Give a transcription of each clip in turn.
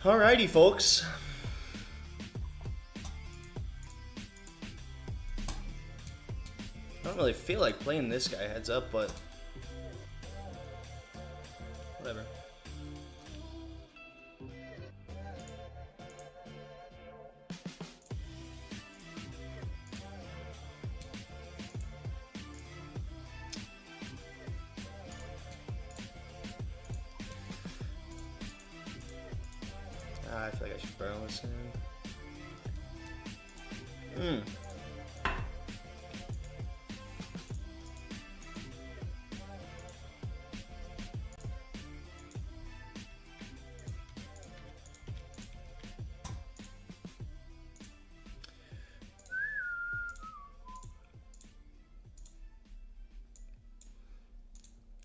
Alrighty, folks. I don't really feel like playing this guy heads up, but whatever. I feel like I should barrel this in.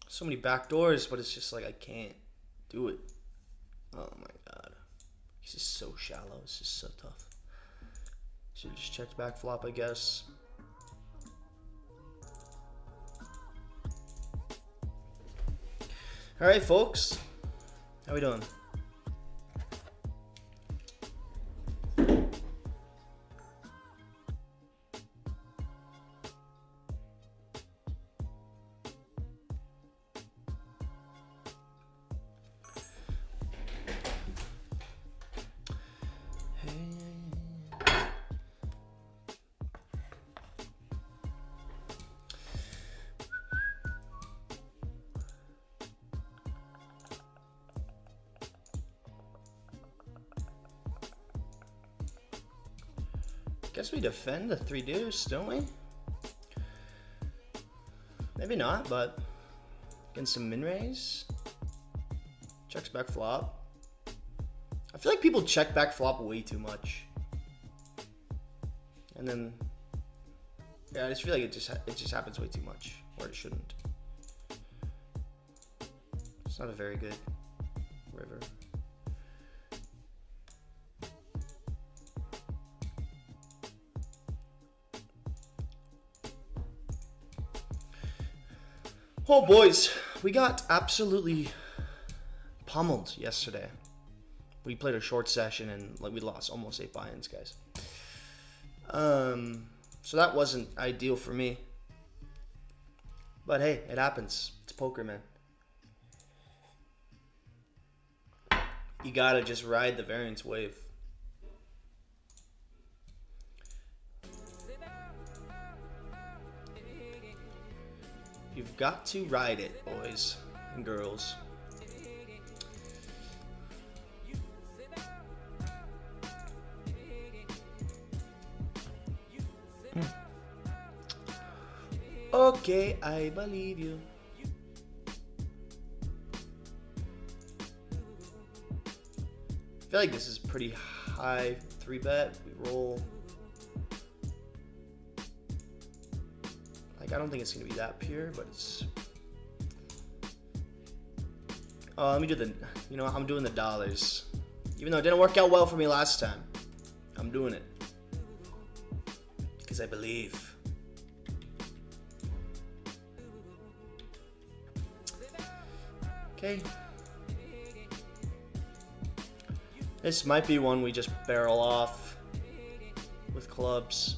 So many back doors, but it's just like I can't do it. Oh my god. He's just so shallow. It's just so tough. Should have just checked back flop, I guess. Alright, folks. How we doing? Guess we defend the 3 deuce, don't we? Maybe not, but against some min raise. Checks back flop. I feel like people check back flop way too much. And then yeah, I just feel like it just happens way too much, or it shouldn't. It's not a very good river. Oh boys, we got absolutely pummeled yesterday. We played a short session and like we lost almost 8 buy-ins, guys. So that wasn't ideal for me. But hey, it happens. It's poker, man. You gotta just ride the variance wave. You've got to ride it, boys and girls. Okay, I believe you. I feel like this is pretty high 3-bet. We roll. Like, I don't think it's gonna be that pure, but it's. Oh, let me do the. You know what? I'm doing the dollars. Even though it didn't work out well for me last time, I'm doing it because I believe. Okay. This might be one we just barrel off with clubs.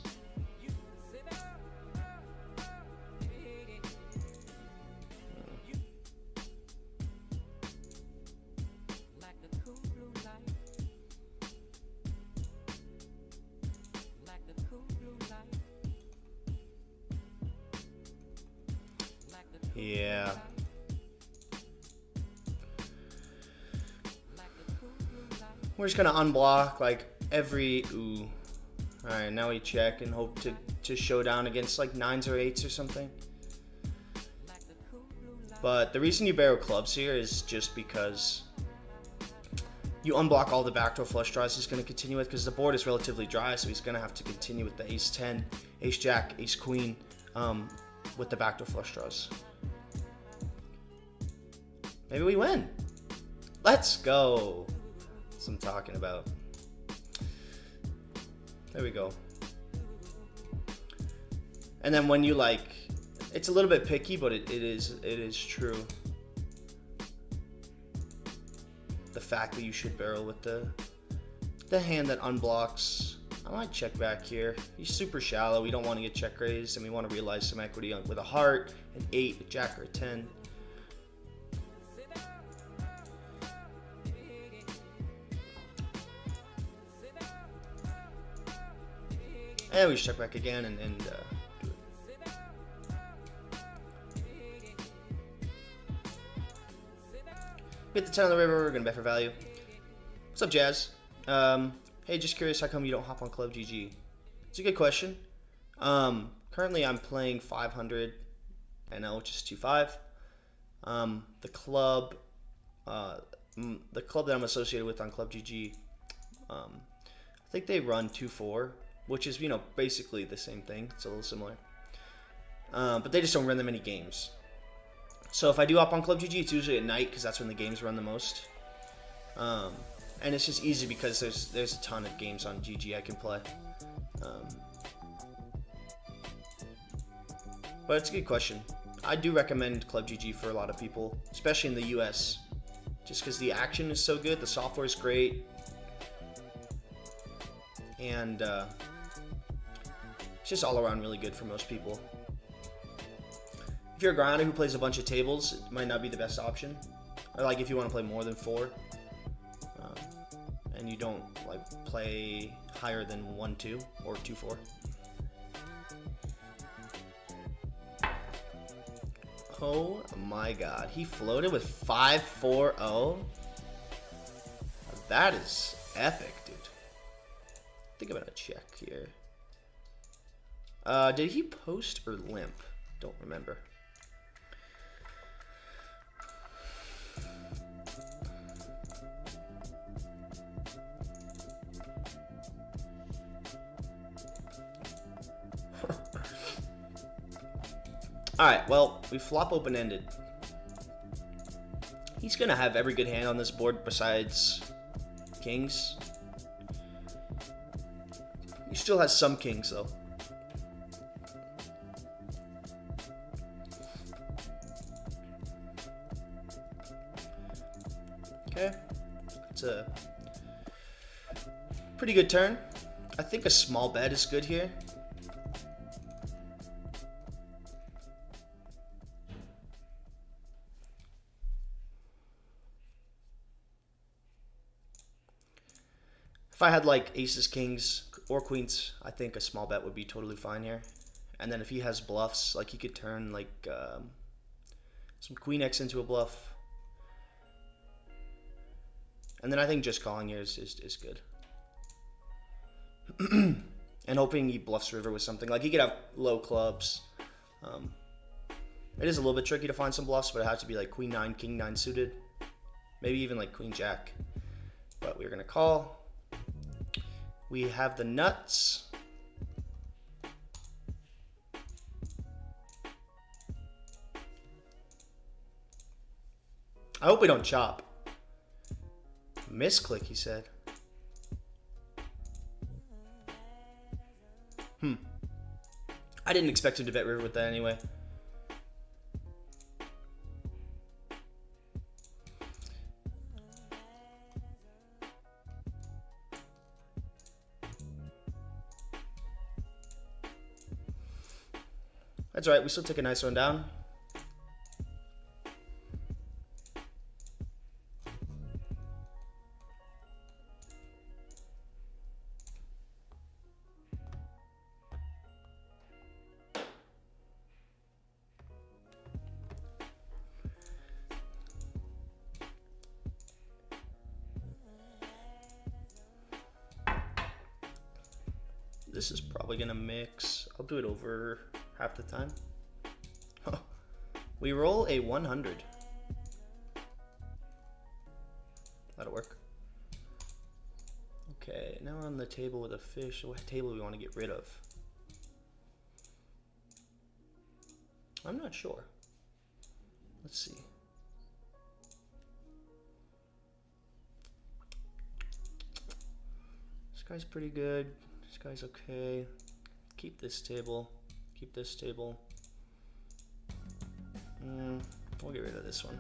Yeah. We're just gonna unblock like every ooh. Alright, now we check and hope to show down against like 9s or 8s or something. But the reason you barrel clubs here is just because you unblock all the backdoor flush draws he's going to continue with, because the board is relatively dry, so he's going to have to continue with the ace 10, ace jack, ace queen with the backdoor flush draws. Maybe we win. Let's go. That's what I'm talking about. There we go. And then when you like, it's a little bit picky, but it is true. the fact that you should barrel with the hand that unblocks. I might check back here. He's super shallow. We don't want to get check raised, and we want to realize some equity with a heart, an 8, a jack, or a 10. And we just check back again and do it. Hit the 10 on the river. We're gonna bet for value. What's up, Jazz? Hey, just curious, how come you don't hop on Club GG? It's a good question. Currently, I'm playing 500 NL, which is 2.5. The club that I'm associated with on Club GG, I think they run 2.4, which is, you know, basically the same thing. It's a little similar, but they just don't run that many games. So if I do hop on Club GG, it's usually at night because that's when the games run the most. And it's just easy because there's a ton of games on GG I can play. But it's a good question. I do recommend Club GG for a lot of people, especially in the US, just because the action is so good, the software is great, and it's just all around really good for most people. If you're a grinder who plays a bunch of tables, it might not be the best option. Or like if you want to play more than 4. And you don't like play higher than 1-2 or 2-4. Oh my god, he floated with 5-4-0. That is epic, dude. I think I'm gonna check here. Did he post or limp? Don't remember. Alright, well, we flop open-ended. He's going to have every good hand on this board besides kings. He still has some kings, though. Okay. It's a pretty good turn. I think a small bet is good here. If I had like aces, kings, or queens, I think a small bet would be totally fine here. And then if he has bluffs, like he could turn like some queen X into a bluff. And then I think just calling here is good. And hoping he bluffs river with something. Like he could have low clubs. It is a little bit tricky to find some bluffs, but it has to be like queen 9, king 9 suited. Maybe even like queen jack. But we're going to call. We have the nuts. I hope we don't chop. Misclick, he said. I didn't expect him to bet river with that anyway. That's right, we still took a nice one down. This is probably gonna mix. I'll do it over half the time. We roll a 100. That'll work. Okay, now we're on the table with a fish. What table do we want to get rid of? I'm not sure. Let's see. This guy's pretty good. This guy's okay. Keep this table. Keep this table. We'll get rid of this one.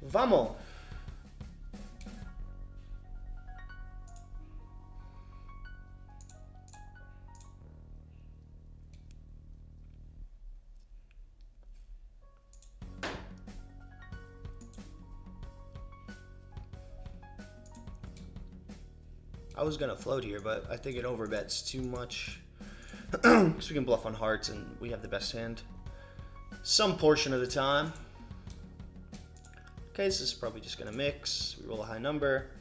Vamos. I was gonna float here, but I think it overbets too much. Because we can bluff on hearts and we have the best hand some portion of the time. Okay, this is probably just gonna mix. We roll a high number.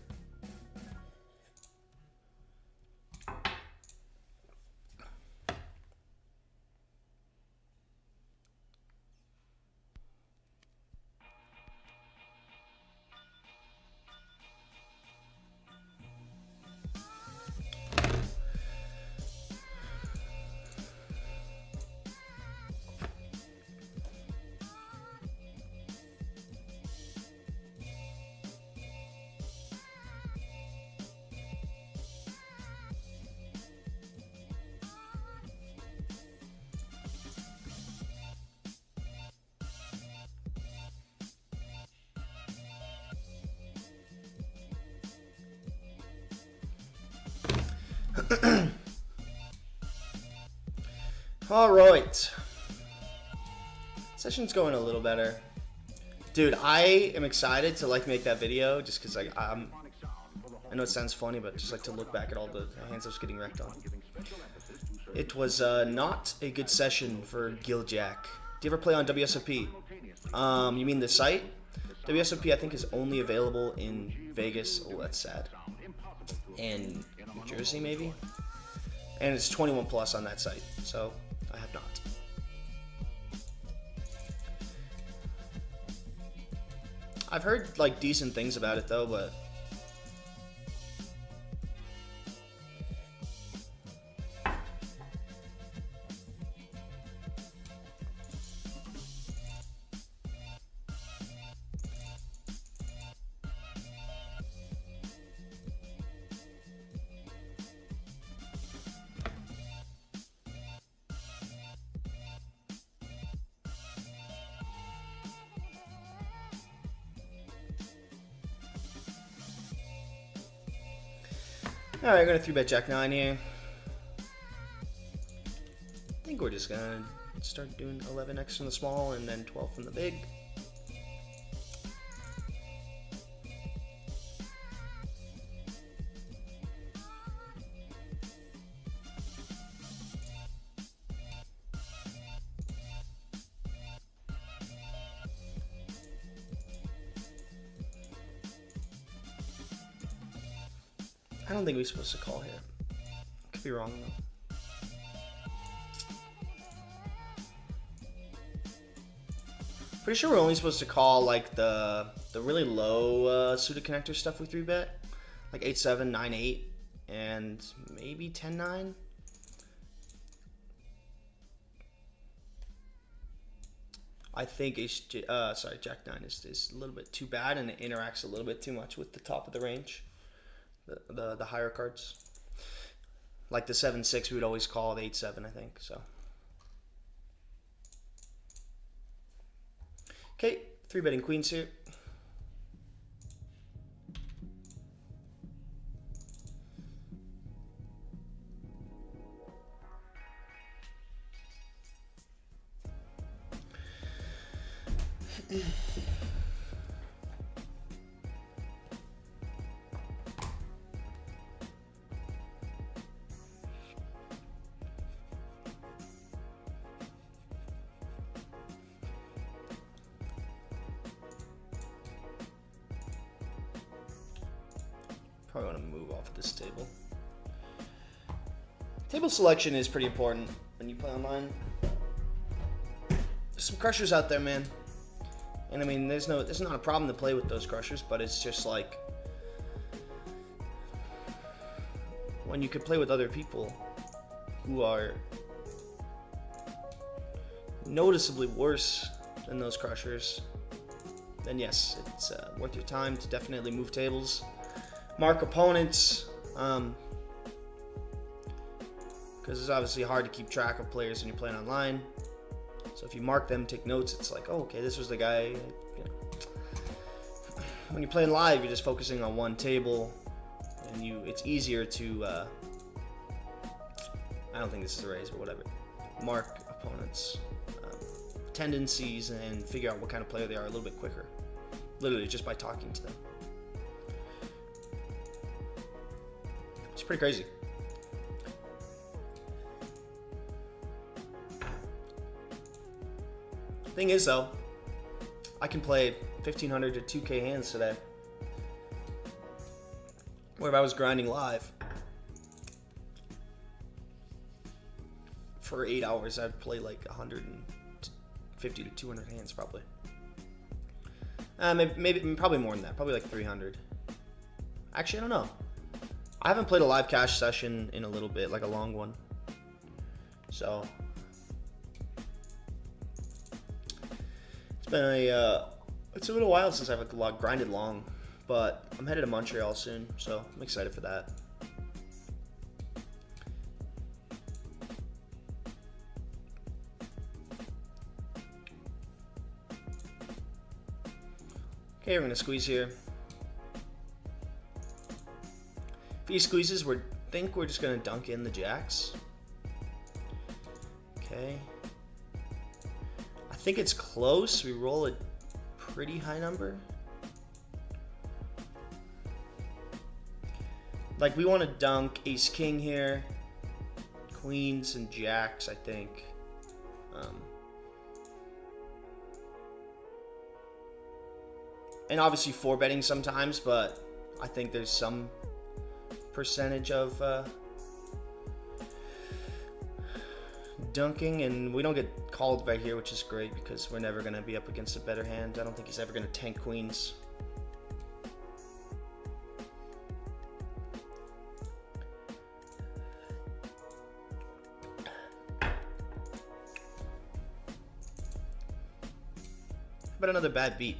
All right. Session's going a little better. Dude, I am excited to make that video just because I know it sounds funny, but just to look back at all the hands I was getting wrecked on. It was not a good session for Giljack. Do you ever play on WSOP? You mean the site? WSOP I think is only available in Vegas. Oh, that's sad. And New Jersey maybe? And it's 21 plus on that site, so I have not. I've heard decent things about it though, but alright, I'm gonna 3-bet Jack 9 here. I think we're just gonna start doing 11x from the small and then 12 from the big. I don't think we're supposed to call here. Could be wrong though. Pretty sure we're only supposed to call the really low suited connector stuff with 3-bet, like 8-7, 9-8, and maybe 10-9. I think Jack 9 is a little bit too bad, and it interacts a little bit too much with the top of the range. The higher cards, like the 7-6, we would always call the 8-7, I think. So, okay, 3-betting queens here. Probably want to move off this table. Table selection is pretty important when you play online. There's some crushers out there, man. And I mean, there's not a problem to play with those crushers, but it's just when you could play with other people who are noticeably worse than those crushers, then yes, it's worth your time to definitely move tables. Mark opponents, because it's obviously hard to keep track of players when you're playing online. So if you mark them, take notes, it's oh, okay, this was the guy. when you're playing live, you're just focusing on one table, and it's easier to I don't think this is a raise, but whatever. Mark opponents' tendencies and figure out what kind of player they are a little bit quicker, literally just by talking to them. It's pretty crazy. Thing is, though, I can play 1,500 to 2K hands today. Where if I was grinding live for 8 hours, I'd play like 150 to 200 hands probably. Probably more than that. Probably like 300. Actually, I don't know. I haven't played a live cash session in a little bit, like a long one. So it's been it's a little while since I've grinded long, but I'm headed to Montreal soon, so I'm excited for that. Okay, we're gonna squeeze here. If he squeezes, think we're just gonna dunk in the jacks. Okay. I think it's close. We roll a pretty high number. Like, we want to dunk ace king here, queens and jacks, I think. And obviously 4-betting sometimes, but I think there's some percentage of dunking, and we don't get called right here, which is great because we're never going to be up against a better hand. I don't think he's ever going to tank queens. But another bad beat.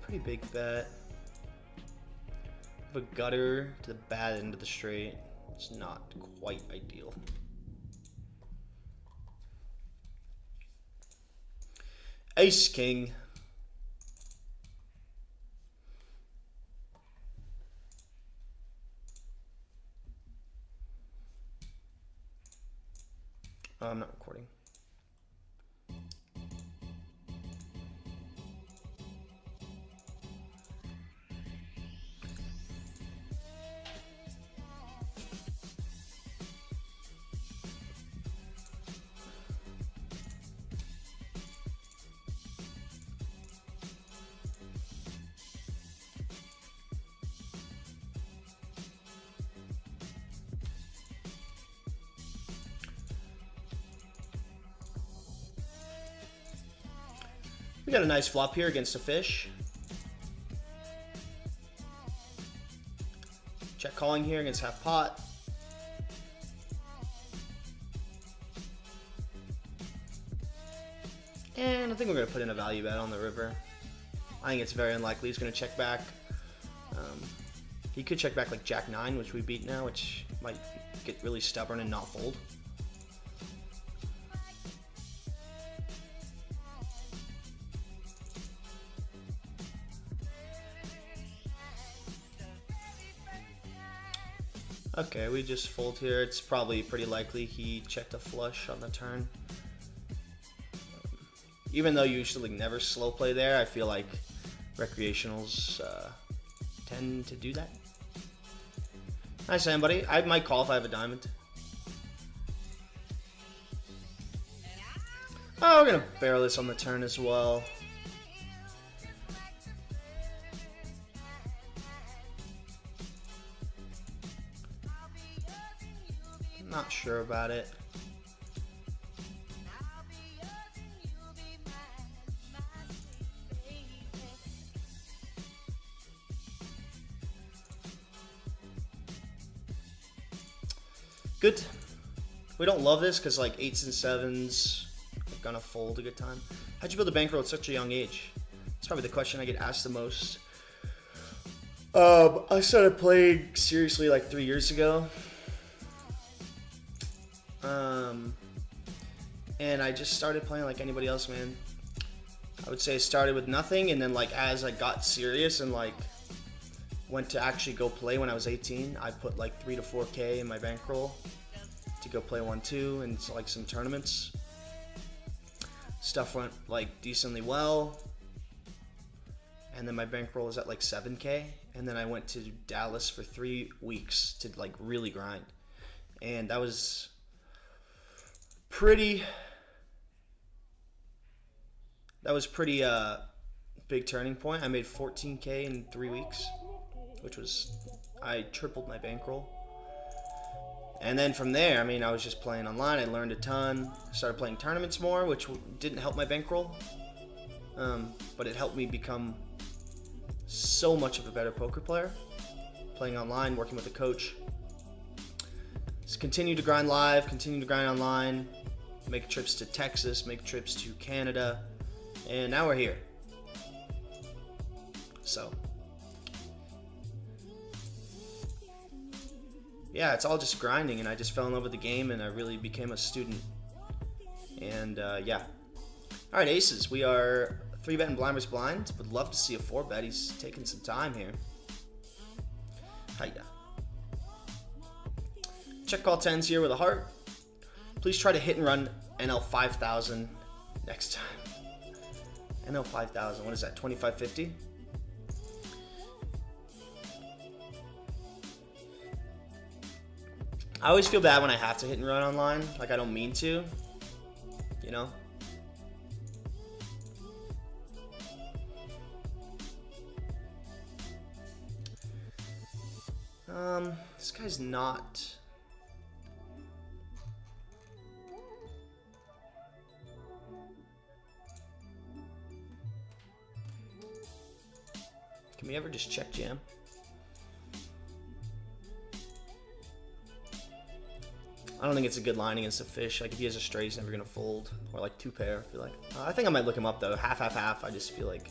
Pretty big bet. Have a gutter to the bad end of the straight. It's not quite ideal. Ace king. Oh, I'm not recording. We got a nice flop here against a fish. Check calling here against half pot. And I think we're going to put in a value bet on the river. I think it's very unlikely he's going to check back. He could check back like Jack 9, which we beat now, which might get really stubborn and not fold. Okay, we just fold here. It's probably pretty likely he checked a flush on the turn. Even though you usually never slow play there, I feel like recreationals tend to do that. Nice hand, buddy. I might call if I have a diamond. Oh, we're gonna barrel this on the turn as well. Not sure about it. Good. We don't love this because like 8s and 7s are gonna fold a good time. How'd you build a bankroll at such a young age? It's probably the question I get asked the most. I started playing seriously like 3 years ago. And I just started playing like anybody else, man. I would say I started with nothing, and then like as I got serious and like went to actually go play when I was 18, I put like 3 to 4K in my bankroll to go play 1-2 and like some tournaments. Stuff went like decently well, and then my bankroll was at like 7K, and then I went to Dallas for 3 weeks to like really grind, and that was pretty big turning point. I made 14K in 3 weeks, which was, I tripled my bankroll. And then from there, I mean, I was just playing online. I learned a ton. I started playing tournaments more, which didn't help my bankroll, but it helped me become so much of a better poker player. Playing online, working with a coach. Just continue to grind live, continue to grind online, make trips to Texas, make trips to Canada, and now we're here. So, yeah, it's all just grinding, and I just fell in love with the game, and I really became a student. And yeah. All right, aces. We are 3-betting blind versus blind. Would love to see a 4-bet. He's taking some time here. Hiya. Check call 10s here with a heart. Please try to hit and run NL 5000 next time. NL 5000. What is that? 2550? I always feel bad when I have to hit and run online. Like I don't mean to, you know? This guy's not... Can we ever just check jam? I don't think it's a good line against a fish. Like if he has a straight, he's never gonna fold. Or like 2 pair, I feel like. I think I might look him up though. Half, half, half. I just feel like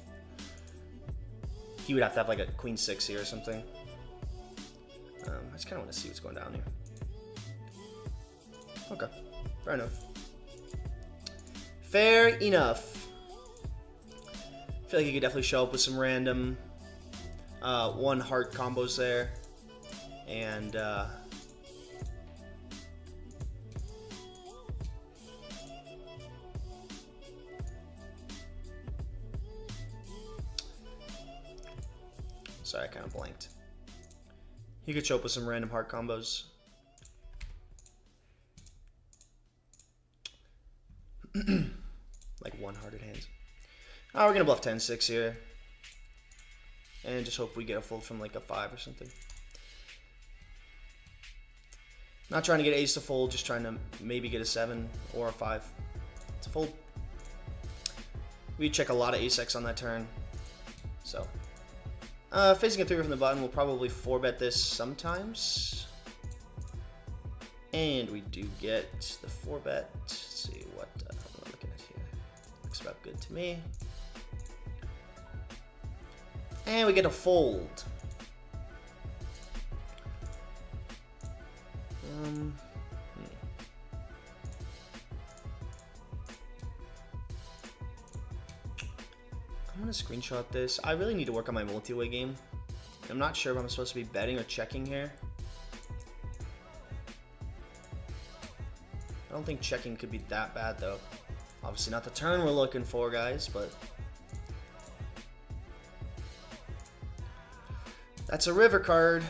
he would have to have like a queen 6 here or something. I just kind of want to see what's going down here. Okay, fair enough. Fair enough. I feel like he could definitely show up with some random 1 heart combos there, and sorry, I kind of blanked. He could show up with some random heart combos. Like 1-hearted hands. Oh, we're gonna bluff 10-6 here. And just hope we get a fold from like a 5 or something. Not trying to get ace to fold, just trying to maybe get a 7 or a 5. It's a fold. We check a lot of ace-x on that turn. So. Facing a 3 from the button, we'll probably 4-bet this sometimes. And we do get the 4-bet. Let's see what am I looking at here. Looks about good to me. And we get a fold. I'm gonna screenshot this. I really need to work on my multi-way game. I'm not sure if I'm supposed to be betting or checking here. I don't think checking could be that bad though. Obviously not the turn we're looking for, guys, but that's a river card.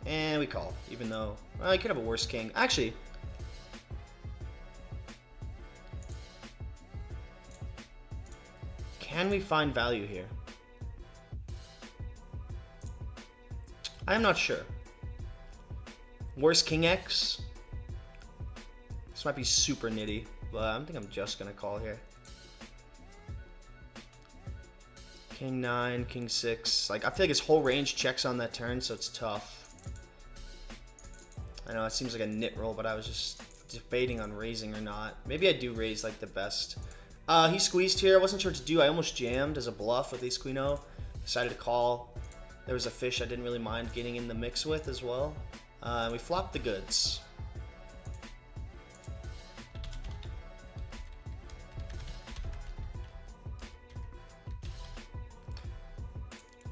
And we call, even though, well, you could have a worse king. Actually, can we find value here? I'm not sure. Worse king X? This might be super nitty, but I think I'm just gonna call here. King 9, king 6. Like, I feel like his whole range checks on that turn, so it's tough. I know it seems like a nit roll, but I was just debating on raising or not. Maybe I do raise like the best. He squeezed here. I wasn't sure what to do. I almost jammed as a bluff with ace queen o. Decided to call. There was a fish I didn't really mind getting in the mix with as well. We flopped the goods.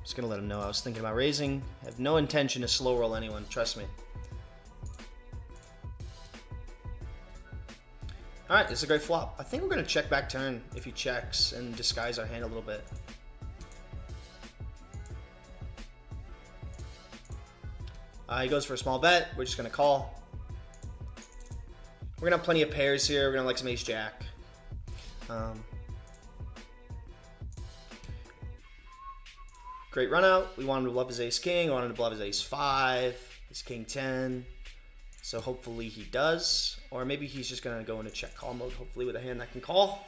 Just gonna let him know I was thinking about raising. I have no intention to slow roll anyone, trust me. Alright, this is a great flop. I think we're gonna check back turn if he checks and disguise our hand a little bit. He goes for a small bet. We're just gonna call. We're gonna have plenty of pairs here. We're gonna like some ace jack. Great run out. We want him to bluff his ace king. We want him to bluff his ace 5, his king 10. So hopefully he does. Or maybe he's just gonna go into check call mode, hopefully with a hand that can call.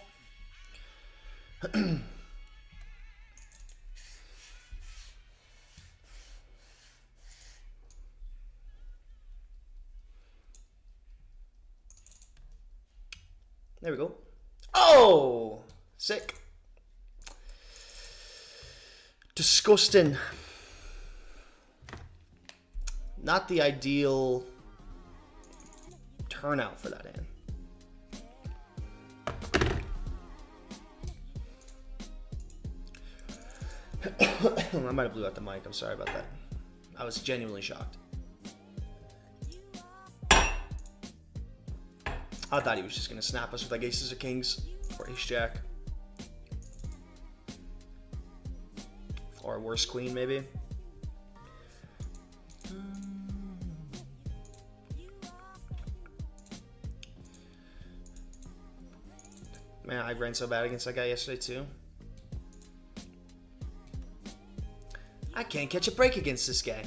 There we go. Oh! Sick. Disgusting. Not the ideal turnout for that hand. I might have blew out the mic. I'm sorry about that. I was genuinely shocked. I thought he was just going to snap us with like aces or kings or ace jack. Or worse queen maybe. Man, I ran so bad against that guy yesterday too. I can't catch a break against this guy.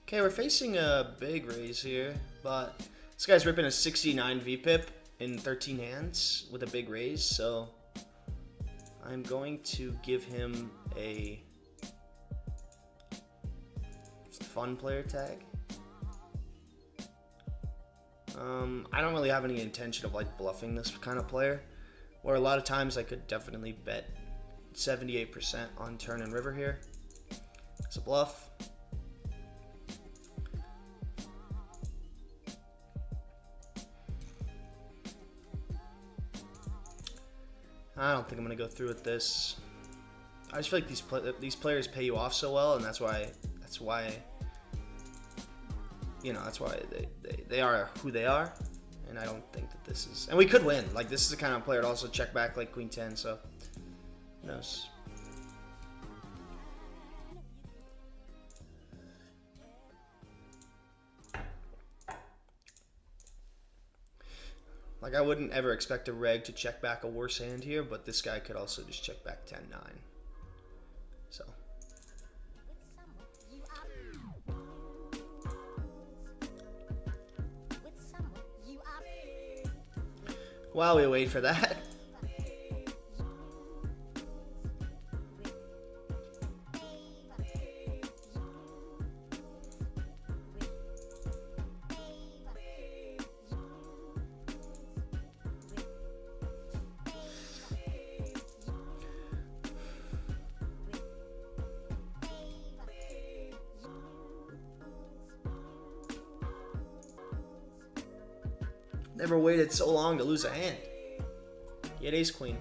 Okay, we're facing a big raise here, but this guy's ripping a 69 VPIP in 13 hands with a big raise, so I'm going to give him a fun player tag. I don't really have any intention of like bluffing this kind of player, where a lot of times I could definitely bet 78% on turn and river here. It's a bluff. I don't think I'm gonna go through with this. I just feel like these players pay you off so well, and that's why you know, that's why they are who they are. And I don't think that this is, and we could win. Like, this is the kind of player to also check back like queen 10. So who knows? Like, I wouldn't ever expect a reg to check back a worse hand here, but this guy could also just check back 10-9. So. While we wait for that. Never waited so long to lose a hand. He had ace queen.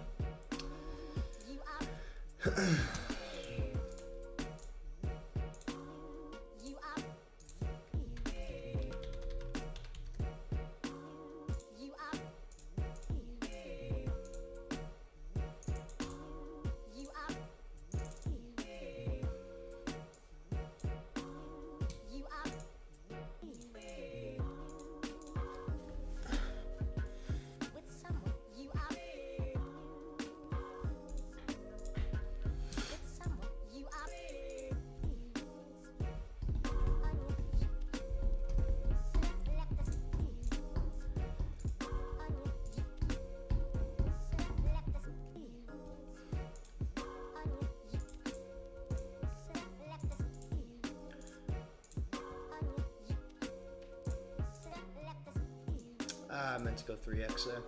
I meant to go 3x there.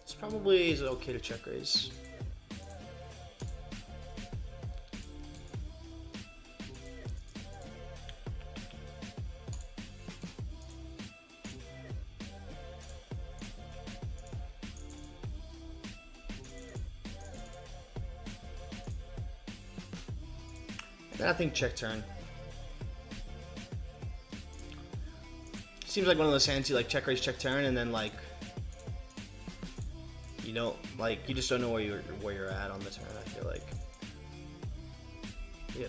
It's probably is okay to check raise. And I think check turn. Seems like one of those hands you like check raise, check turn, and then like you don't like you just don't know where you're at on the turn. I feel like. Yeah.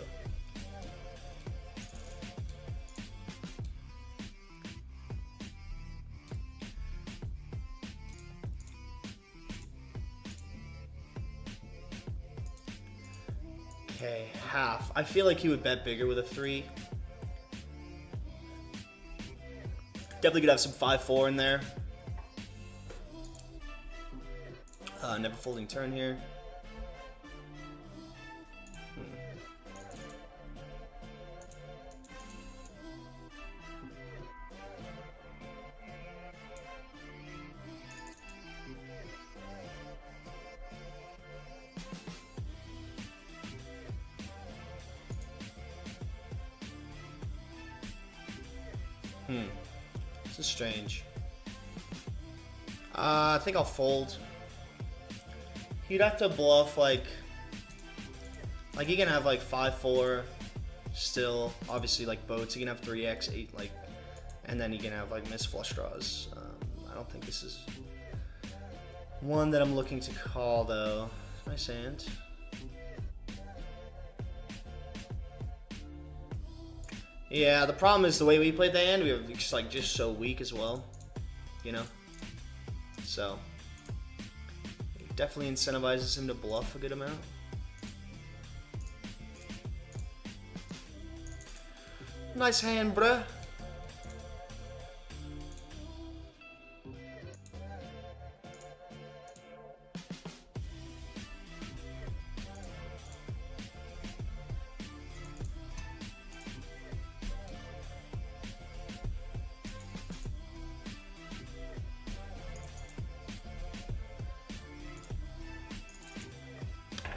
Okay, half. I feel like he would bet bigger with a 3. Definitely could have some 5-4 in there. Never folding turn here. This is strange. I think I'll fold. He'd have to bluff like he can have like 5-4 still. Obviously like boats. He can have 3x, 8 like, and then he can have like missed flush draws. I don't think this is one that I'm looking to call though. Nice hand. Yeah, the problem is the way we played the hand. We were just so weak as well, you know. So it definitely incentivizes him to bluff a good amount. Nice hand, bruh.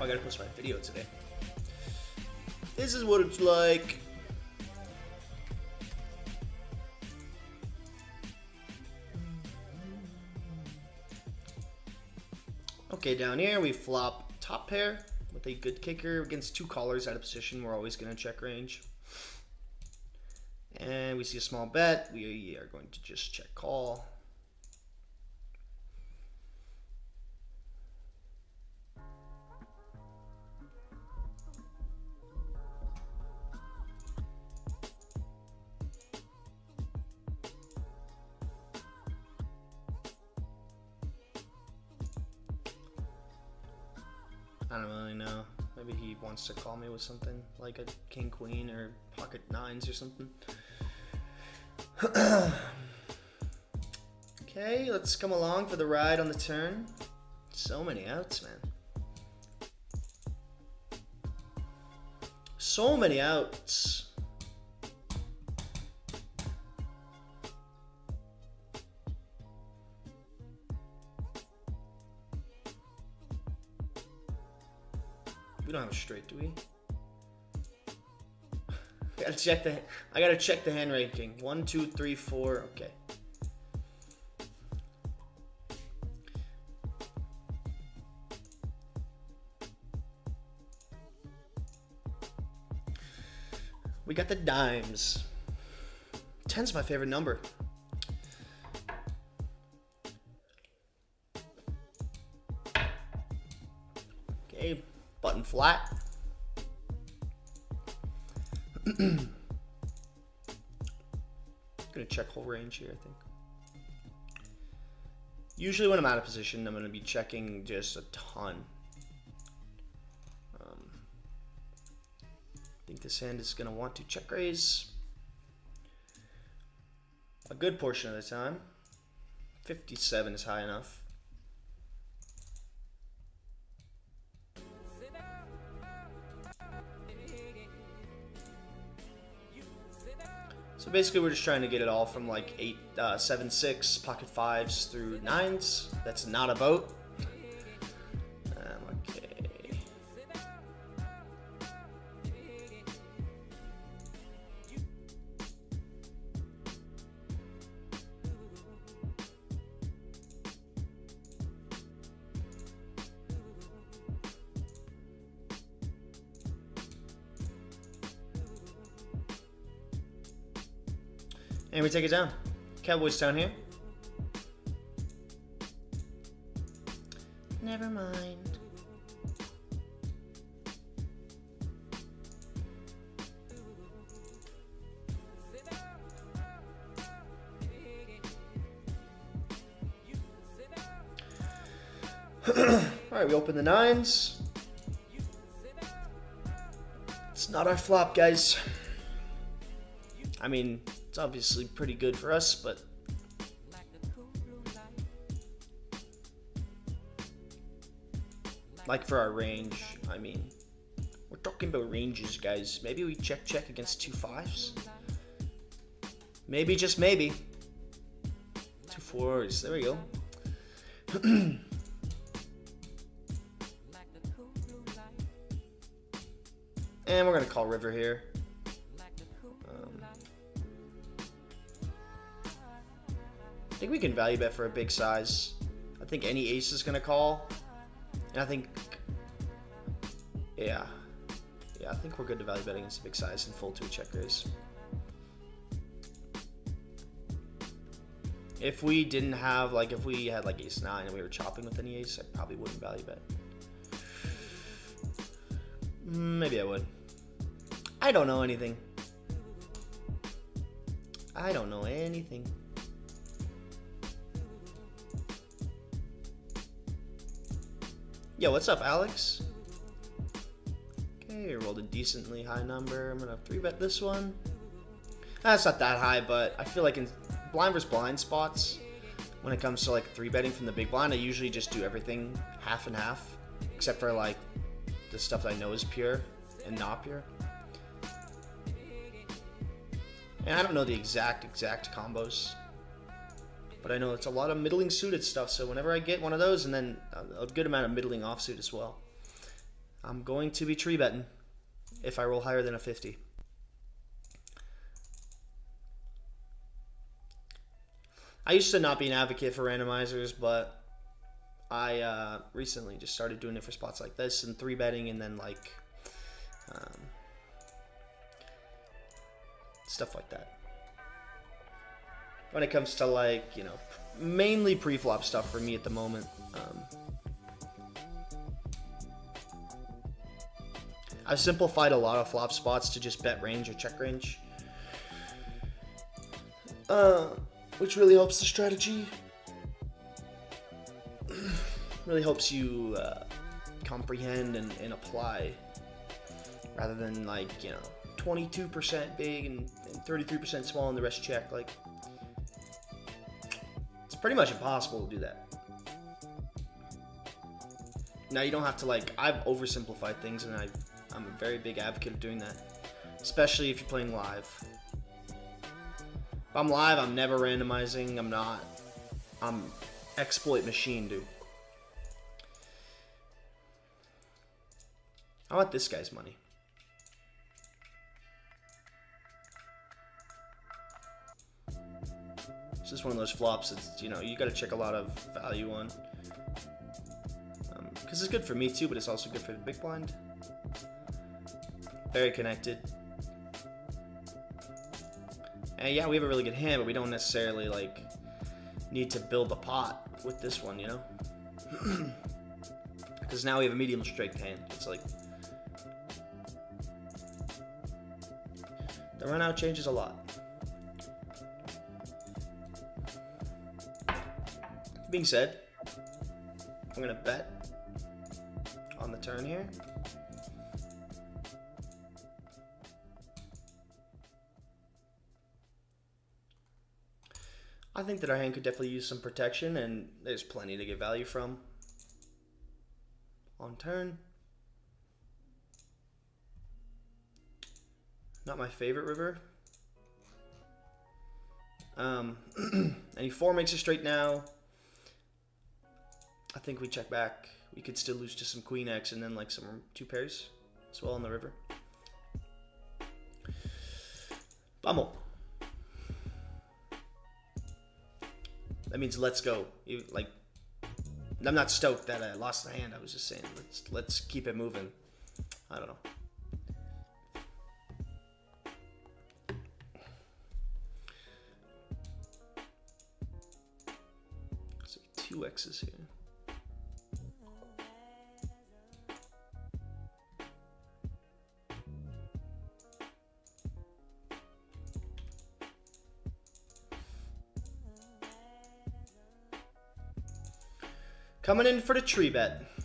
Oh, I gotta post my video today. This is what it's like. Okay, down here we flop top pair with a good kicker against 2 callers out of position. We're always gonna check range. And we see a small bet. We are going to just check call. I don't really know. Maybe he wants to call me with something like a king queen or pocket 9s or something. Okay, let's come along for the ride on the turn. So many outs, man. So many outs. We don't have a straight, do we? I gotta check the hand ranking. 1, 2, 3, 4. Okay. We got the dimes. 10's my favorite number. Okay, button flat. Gonna check whole range here, I think. Usually when I'm out of position, I'm gonna be checking just a ton. I think this hand is gonna want to check raise. a good portion of the time. 57 is high enough. So basically we're just trying to get it all from like 7, 6, pocket 5s through 9s. That's not a boat. Okay. And we take it down. Cowboys down here. Never mind. Alright, we open the 9s. It's not our flop, guys. I mean, it's obviously pretty good for us, but like for our range, I mean, we're talking about ranges, guys. Maybe we check against 2 5s. Maybe, just maybe. 2 4s. There we go. And we're gonna call river here. I think we can value bet for a big size. I think any ace is gonna call, and I think, yeah, I think we're good to value bet against a big size and fold 2 check raise. If we didn't have, like, if we had like ace 9 and we were chopping with any ace, I probably wouldn't value bet. Maybe I would. I don't know anything. I don't know anything. Yo, what's up, Alex? Okay, you rolled a decently high number. I'm gonna 3-bet this one. That's not that high, but I feel like in blind versus blind spots, when it comes to like 3-betting from the big blind, I usually just do everything half and half, except for like the stuff that I know is pure and not pure. And I don't know the exact combos, but I know it's a lot of middling suited stuff, so whenever I get one of those and then a good amount of middling offsuit as well, I'm going to be 3-betting if I roll higher than a 50. I used to not be an advocate for randomizers, but I recently just started doing it for spots like this and 3-betting, and then like stuff like that. When it comes to like, you know, mainly pre-flop stuff for me at the moment. I've simplified a lot of flop spots to just bet range or check range, which really helps the strategy. Really helps you comprehend and apply, rather than like, you know, 22% big and 33% small and the rest check. Like, it's pretty much impossible to do that. Now, you don't have to, like, I've oversimplified things, and I'm a very big advocate of doing that, especially if you're playing live. If I'm live, I'm never randomizing. I'm exploit machine, dude. I want this guy's money. It's just one of those flops that's, you know, you got to check a lot of value on. Because it's good for me too, but it's also good for the big blind. Very connected. And yeah, we have a really good hand, but we don't necessarily like need to build a pot with this one, you know? Because now we have a medium strength hand. It's like the run out changes a lot. Being said, I'm gonna bet on the turn here. I think that our hand could definitely use some protection, and there's plenty to get value from. On turn. Not my favorite river. And e4 makes it straight now. I think we check back. We could still lose to some Queen X and then like some 2 pairs as well on the river. Vamos. That means let's go. Like, I'm not stoked that I lost the hand. I was just saying let's keep it moving. I don't know. So 2 X's here. Coming in for the tree bet. I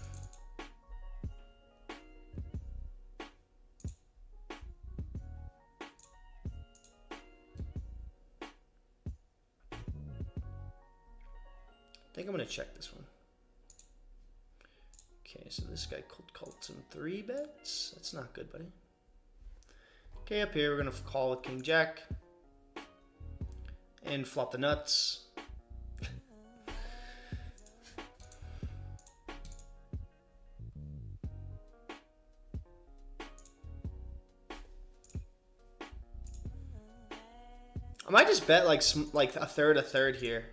think I'm gonna check this one. Okay, so this guy called some 3 bets. That's not good, buddy. Okay, up here we're gonna call with King Jack and flop the nuts. I might just bet like a third here.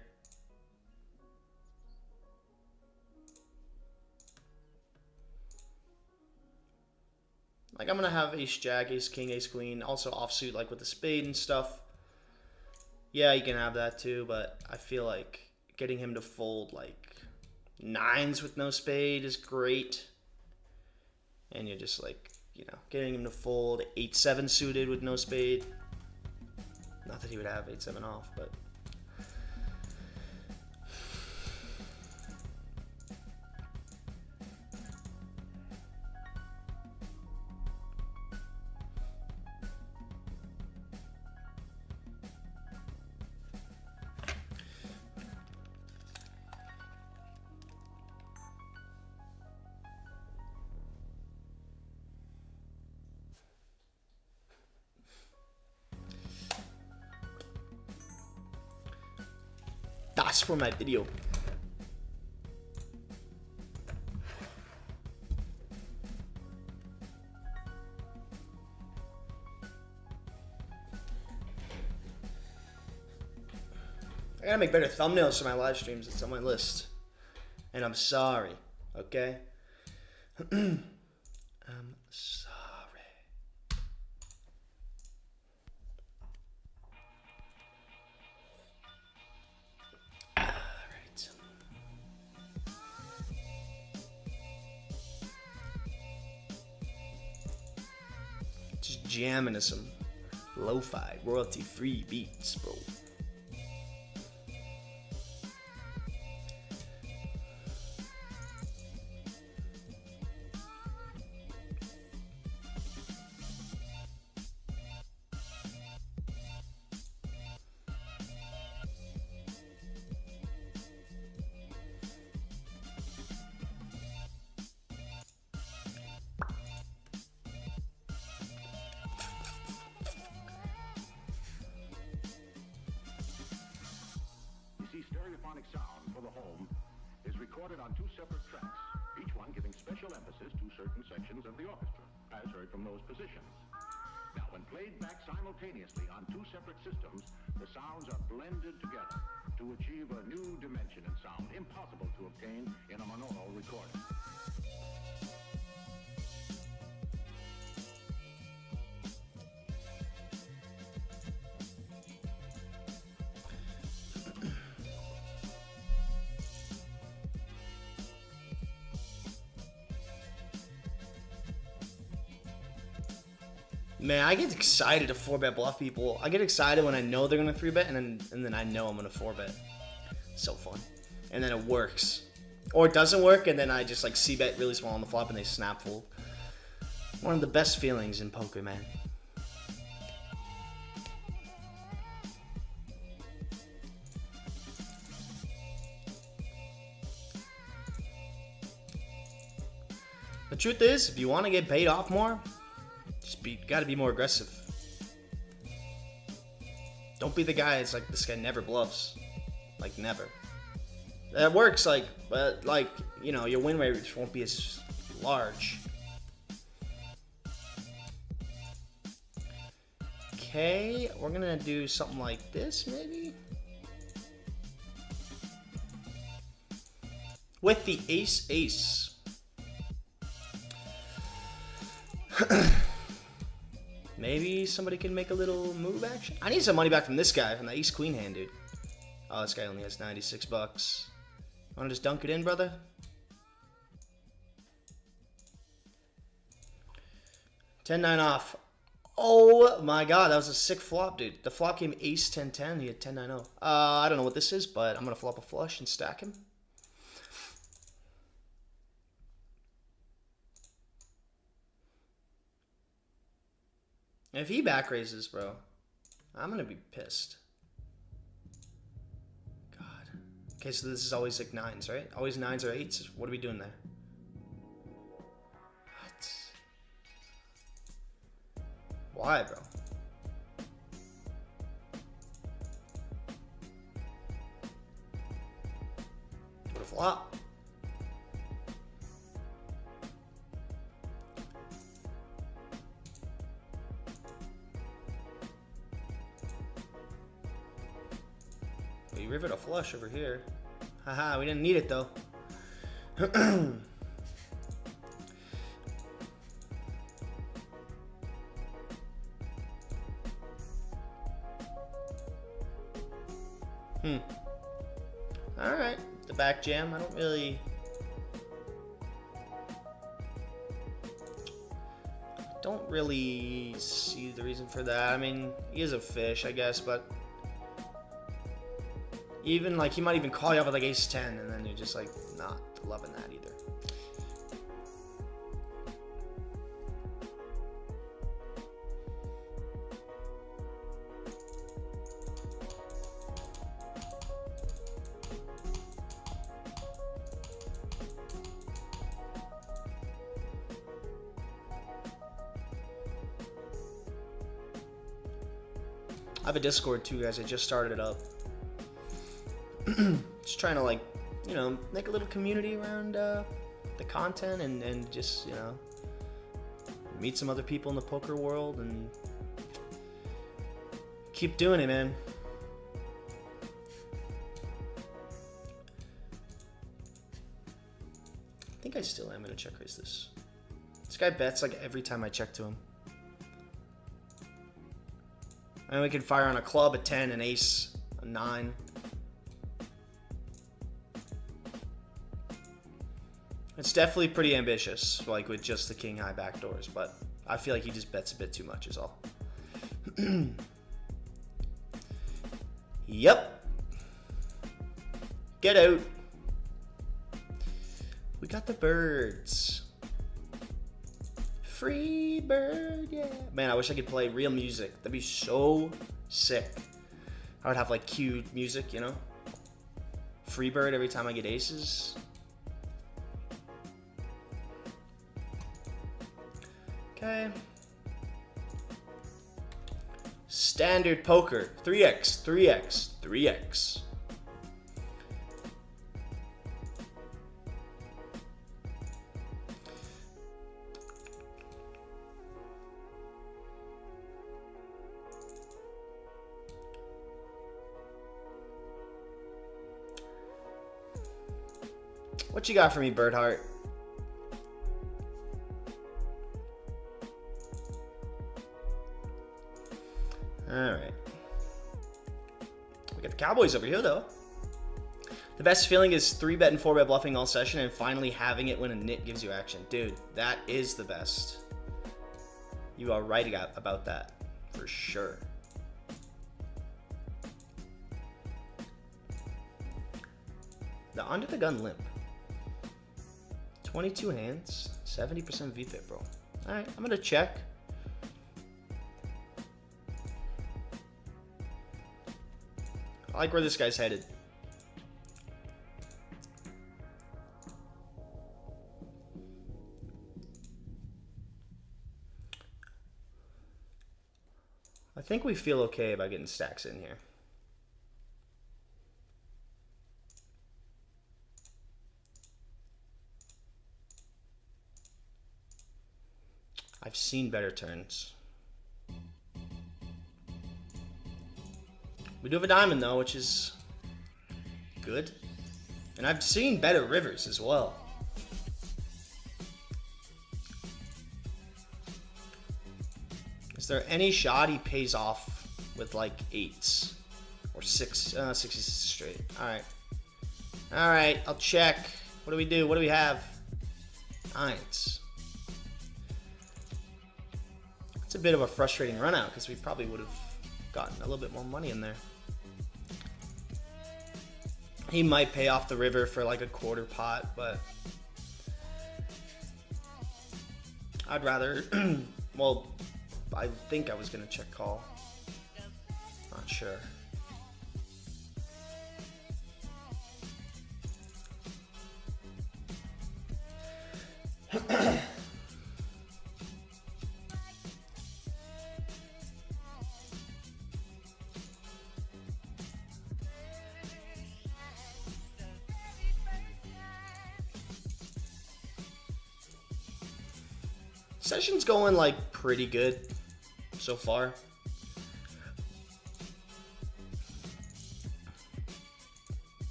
Like I'm gonna have ace jack, ace king, ace queen, also offsuit like with the spade and stuff. Yeah, you can have that too, but I feel like getting him to fold like 9s with no spade is great. And you're just like, you know, getting him to fold 8-7 suited with no spade. Not that he would have 8-7 off, but that's for my video. I gotta make better thumbnails for my live streams. It's on my list. And I'm sorry, okay? I'm sorry. Alright. Just jamming to some lo-fi, royalty-free beats, bro. Stereophonic sound for the home is recorded on 2 separate tracks, each one giving special emphasis to certain sections of the orchestra, as heard from those positions. Now, when played back simultaneously on 2 separate systems, the sounds are blended together to achieve a new dimension in sound, impossible to obtain in a monaural recording. Man, I get excited to 4-bet bluff people. I get excited when I know they're gonna 3-bet, and then I know I'm gonna 4-bet. So fun. And then it works. Or it doesn't work, and then I just like c-bet really small on the flop and they snap fold. One of the best feelings in poker, man. The truth is, if you want to get paid off more, gotta be more aggressive. Don't be the guy that's like, this guy never bluffs. Like, never. That works, like, but, like, you know, your win rate just won't be as large. Okay, we're gonna do something like this, maybe? With the ace-ace. Maybe somebody can make a little move action. I need some money back from this guy, from the ace-queen hand, dude. Oh, this guy only has 96 bucks. Wanna just dunk it in, brother? $10-9 off. Oh my god, that was a sick flop, dude. The flop came ace 10-10. He had 10-9-0. I don't know what this is, but I'm gonna flop a flush and stack him. If he back raises, bro, I'm gonna be pissed. God. Okay, so this is always like nines, right? Always nines or eights. What are we doing there? What? Why, bro? What a flop. We rivet a flush over here. Haha, we didn't need it though. Alright, the back jam. I don't really see the reason for that. I mean, he is a fish, I guess, but even like he might even call you up with like ace 10 and then you're just like not loving that either. I have a Discord too, guys. I just started it up. Just trying to, like, you know, make a little community around the content and just, you know, meet some other people in the poker world and keep doing it, man. I think I still am gonna check raise this. This guy bets like every time I check to him. And we can fire on a club, a 10, an ace, a 9. It's definitely pretty ambitious, like with just the king high backdoors, but I feel like he just bets a bit too much is all. Yep. Get out. We got the birds. Free bird, yeah. Man, I wish I could play real music. That'd be so sick. I would have like cued music, you know? Free bird every time I get aces. Okay. Standard poker. 3x, 3x, 3x. What you got for me, Birdheart? Alright. We got the Cowboys over here, though. The best feeling is 3-bet and 4-bet bluffing all session and finally having it when a nit gives you action. Dude, that is the best. You are right about that. For sure. The under the gun limp. 22 hands, 70% VPIP, bro. Alright, I'm gonna check. I like where this guy's headed. I think we feel okay about getting stacks in here. I've seen better turns. We do have a diamond though, which is good. And I've seen better rivers as well. Is there any shot he pays off with like 8s or 6? 6 is straight. Alright. Alright, I'll check. What do we do? What do we have? 9s. It's a bit of a frustrating run out because we probably would have gotten a little bit more money in there. He might pay off the river for like a quarter pot, but I'd rather, well, I think I was going to check call. Not sure. Session's going like pretty good so far.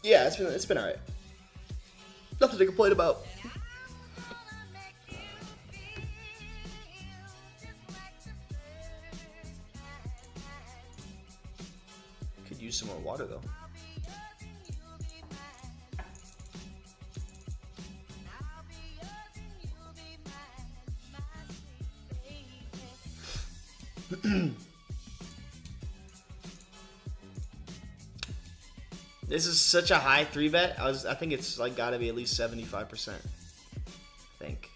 Yeah, it's been alright. Nothing to complain about. Could use some more water though. This is such a high 3-bet. I think it's like got to be at least 75%. I think.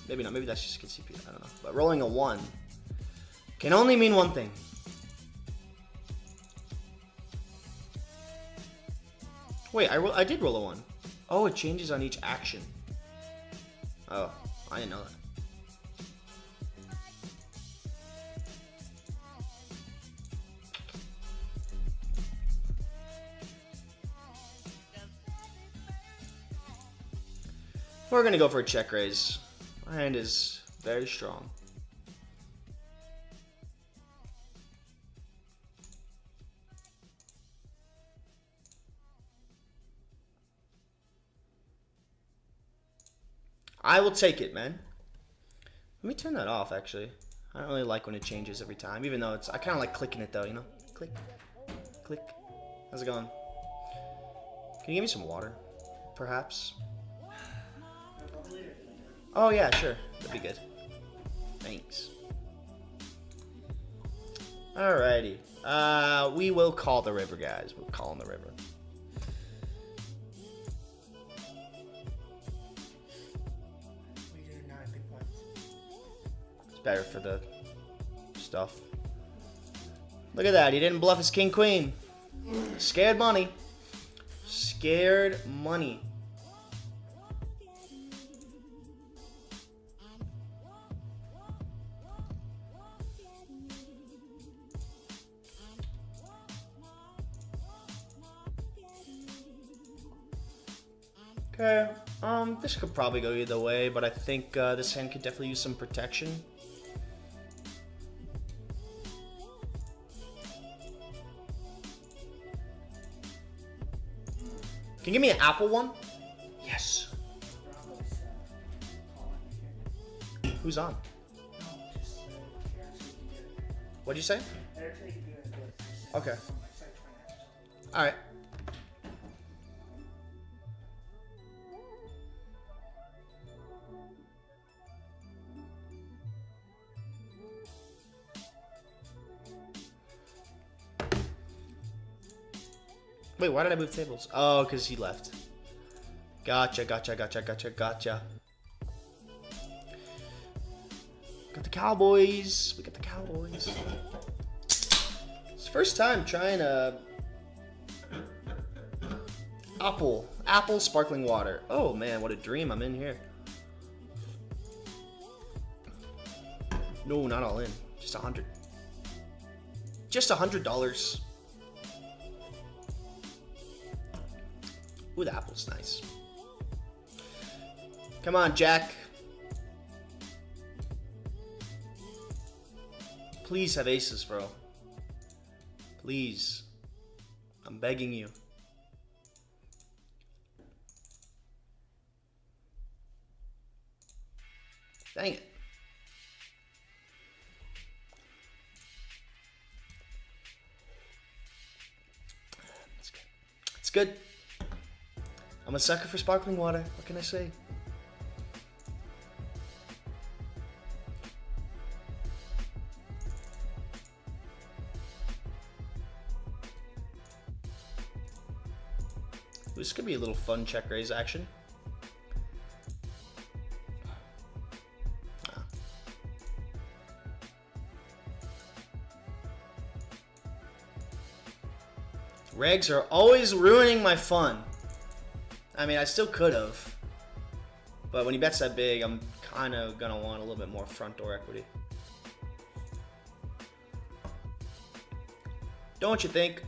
Maybe not. Maybe that's just good CP. I don't know. But rolling a 1 can only mean one thing. Wait, I did roll a 1. Oh, it changes on each action. Oh, I didn't know that. We're going to go for a check raise. My hand is very strong. I will take it, man. Let me turn that off, actually. I don't really like when it changes every time, even though I kind of like clicking it, though, you know? Click. Click. How's it going? Can you give me some water, perhaps? Oh, yeah, sure. That'd be good. Thanks. Alrighty. We will call the river, guys. We'll call on the river. It's better for the stuff. Look at that. He didn't bluff his king-queen. Scared money. Scared money. Okay, this could probably go either way, but I think this hand could definitely use some protection. Can you give me an apple one? Yes. Who's on? What'd you say? Okay. Alright. Wait, why did I move tables? Oh, because he left. Gotcha. Got the Cowboys. We got the Cowboys. It's the first time trying apple sparkling water. Oh man, what a dream. I'm in here. No, not all in. Just 100. Just $100. Ooh, the apple's nice. Come on, Jack. Please have aces, bro. Please. I'm begging you. Dang it. It's good. It's good. I'm a sucker for sparkling water. What can I say? This could be a little fun check raise action. Regs are always ruining my fun. I mean, I still could have. But when he bets that big, I'm kind of going to want a little bit more front door equity. Don't you think?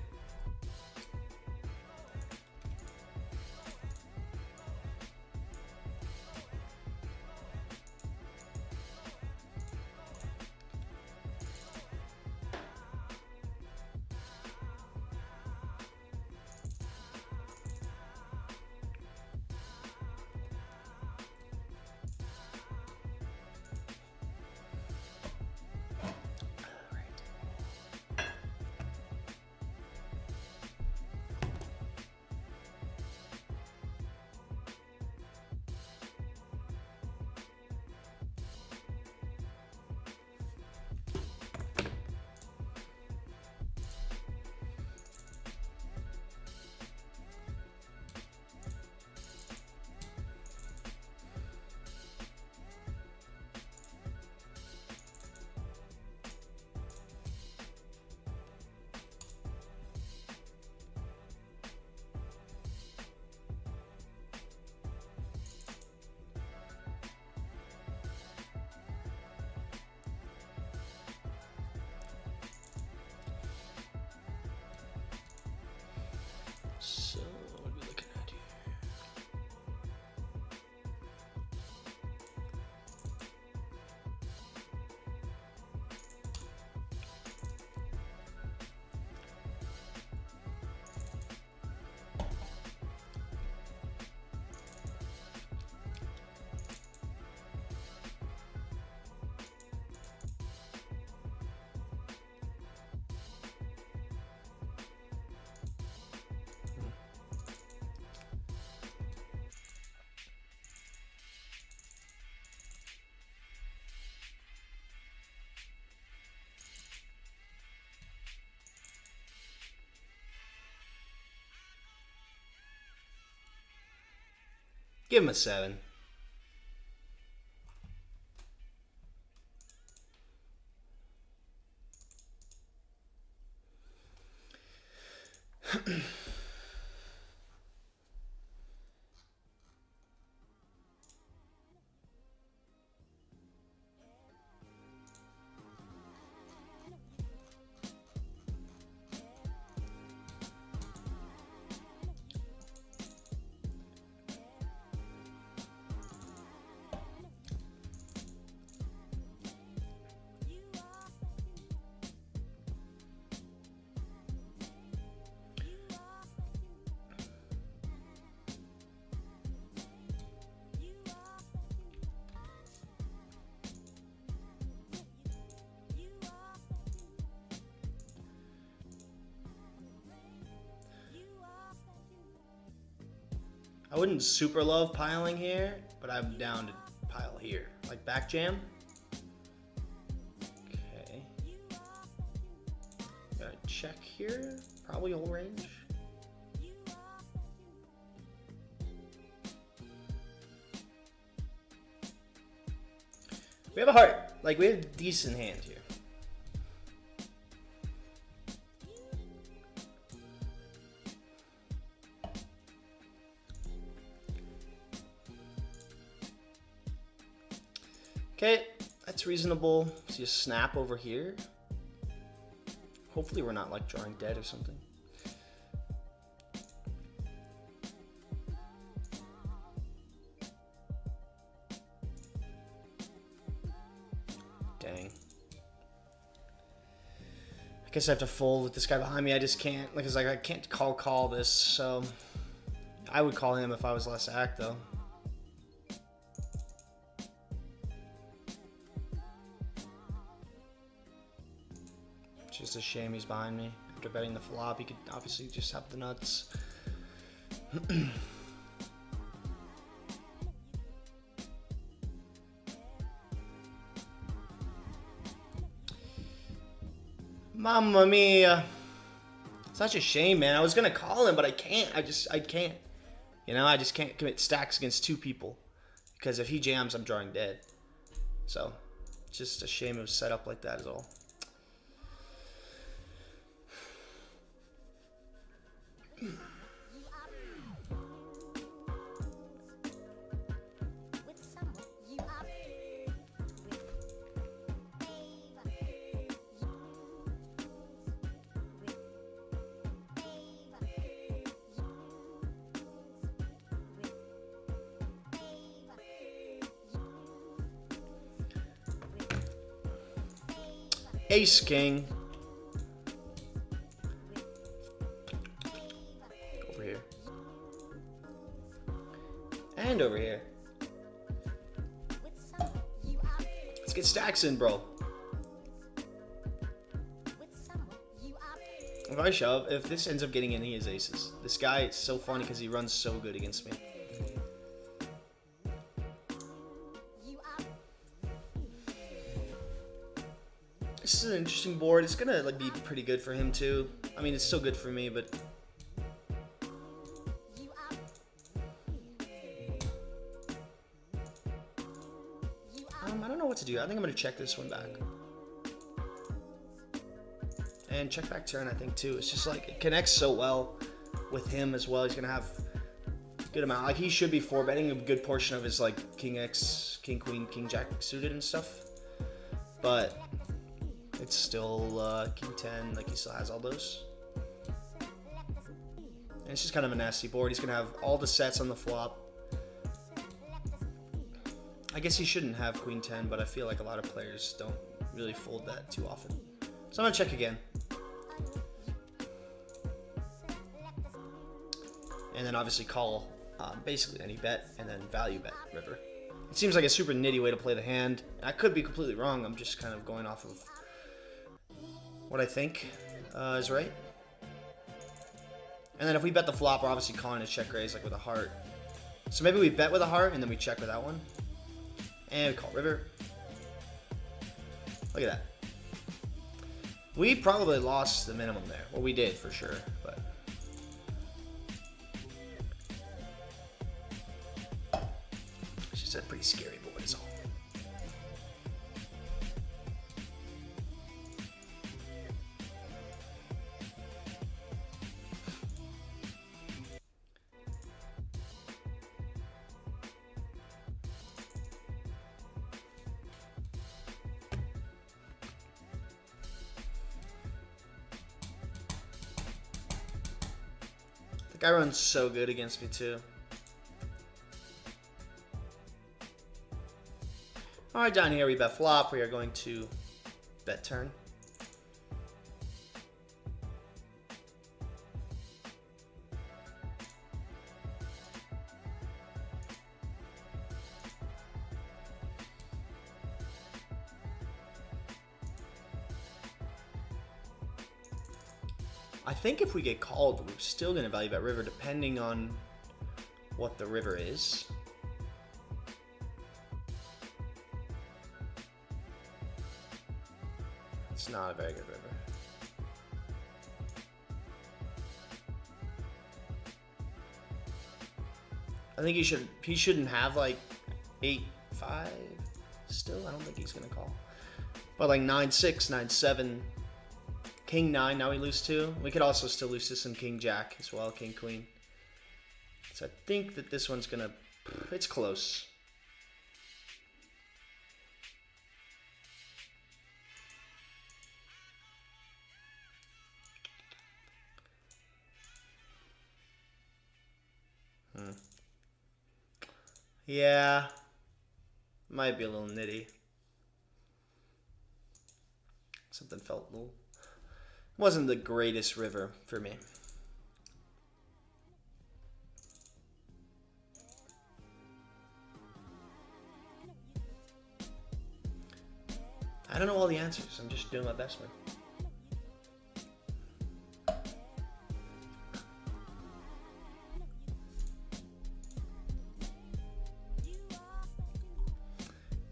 So, what are we looking at here? Give him a 7. I wouldn't super love piling here, but I'm down to pile here. Like back jam. Okay. Gotta check here. Probably whole range. We have a heart. Like, we have a decent hand here. Okay, I That's reasonable. See a snap over here. Hopefully we're not like drawing dead or something. Dang. I guess I have to fold with this guy behind me. I just can't, like, it's like I can't call this, so I would call him if I was less act though. It's just a shame he's behind me. After betting the flop, he could obviously just have the nuts. Mamma mia. Such a shame, man. I was gonna call him, but I can't. I can't. You know, I just can't commit stacks against two people. Because if he jams, I'm drawing dead. So, it's just a shame it was set up like that is all. Ace King. Over here. And over here. Let's get stacks in, bro. If I shove, if this ends up getting in, he has aces. This guy is so funny because he runs so good against me. This is an interesting board. It's gonna like be pretty good for him too. I mean, it's still good for me, but I don't know what to do. I think I'm gonna check this one back and check back turn. I think too. It's just like it connects so well with him as well. He's gonna have a good amount. Like he should be 4-betting a good portion of his like King X, King Queen, King Jack suited and stuff, but it's still King 10, like he still has all those. And it's just kind of a nasty board. He's going to have all the sets on the flop. I guess he shouldn't have Queen 10, but I feel like a lot of players don't really fold that too often. So I'm going to check again. And then obviously call basically any bet and then value bet river. It seems like a super nitty way to play the hand. I could be completely wrong. I'm just kind of going off of what I think is right. And then if we bet the flop, we're obviously calling a check raise like with a heart. So maybe we bet with a heart and then we check with that one. And we call river. Look at that. We probably lost the minimum there. Well, we did for sure, but it's just a pretty scary board is all. Guy runs so good against me too. Alright, down here we bet flop. We are going to bet turn. I think if we get called, we're still going to value bet river depending on what the river is. It's not a very good river. I think he shouldn't have like 8-5 still. I don't think he's going to call. But like 9-6, 9-7. King 9, now we lose 2. We could also still lose to some King Jack as well, King Queen. So I think that this one's gonna, it's close. Yeah. Might be a little nitty. Something felt a little... Wasn't the greatest river for me. I don't know all the answers. I'm just doing my best, man.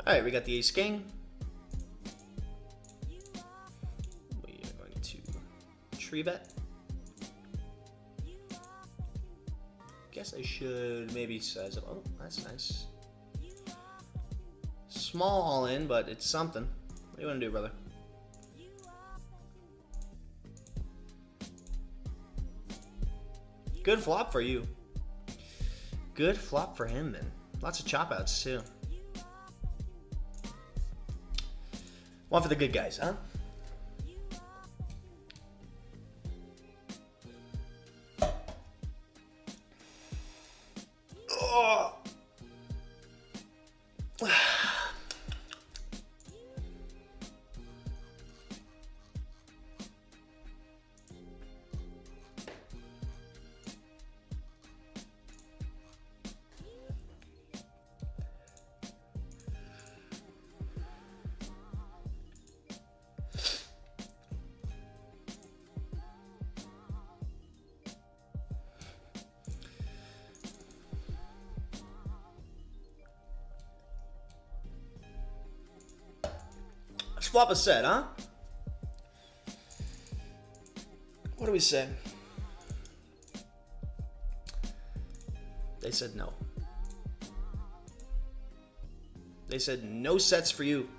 Alright, we got the ace king. We are going to tree bet. Guess I should maybe size up. Oh, that's nice. Small all in, but it's something. What do you want to do, brother? Good flop for you. Good flop for him, then. Lots of chop outs, too. One for the good guys, huh? Oh. Flop a set, huh? What do we say? They said no. They said no sets for you.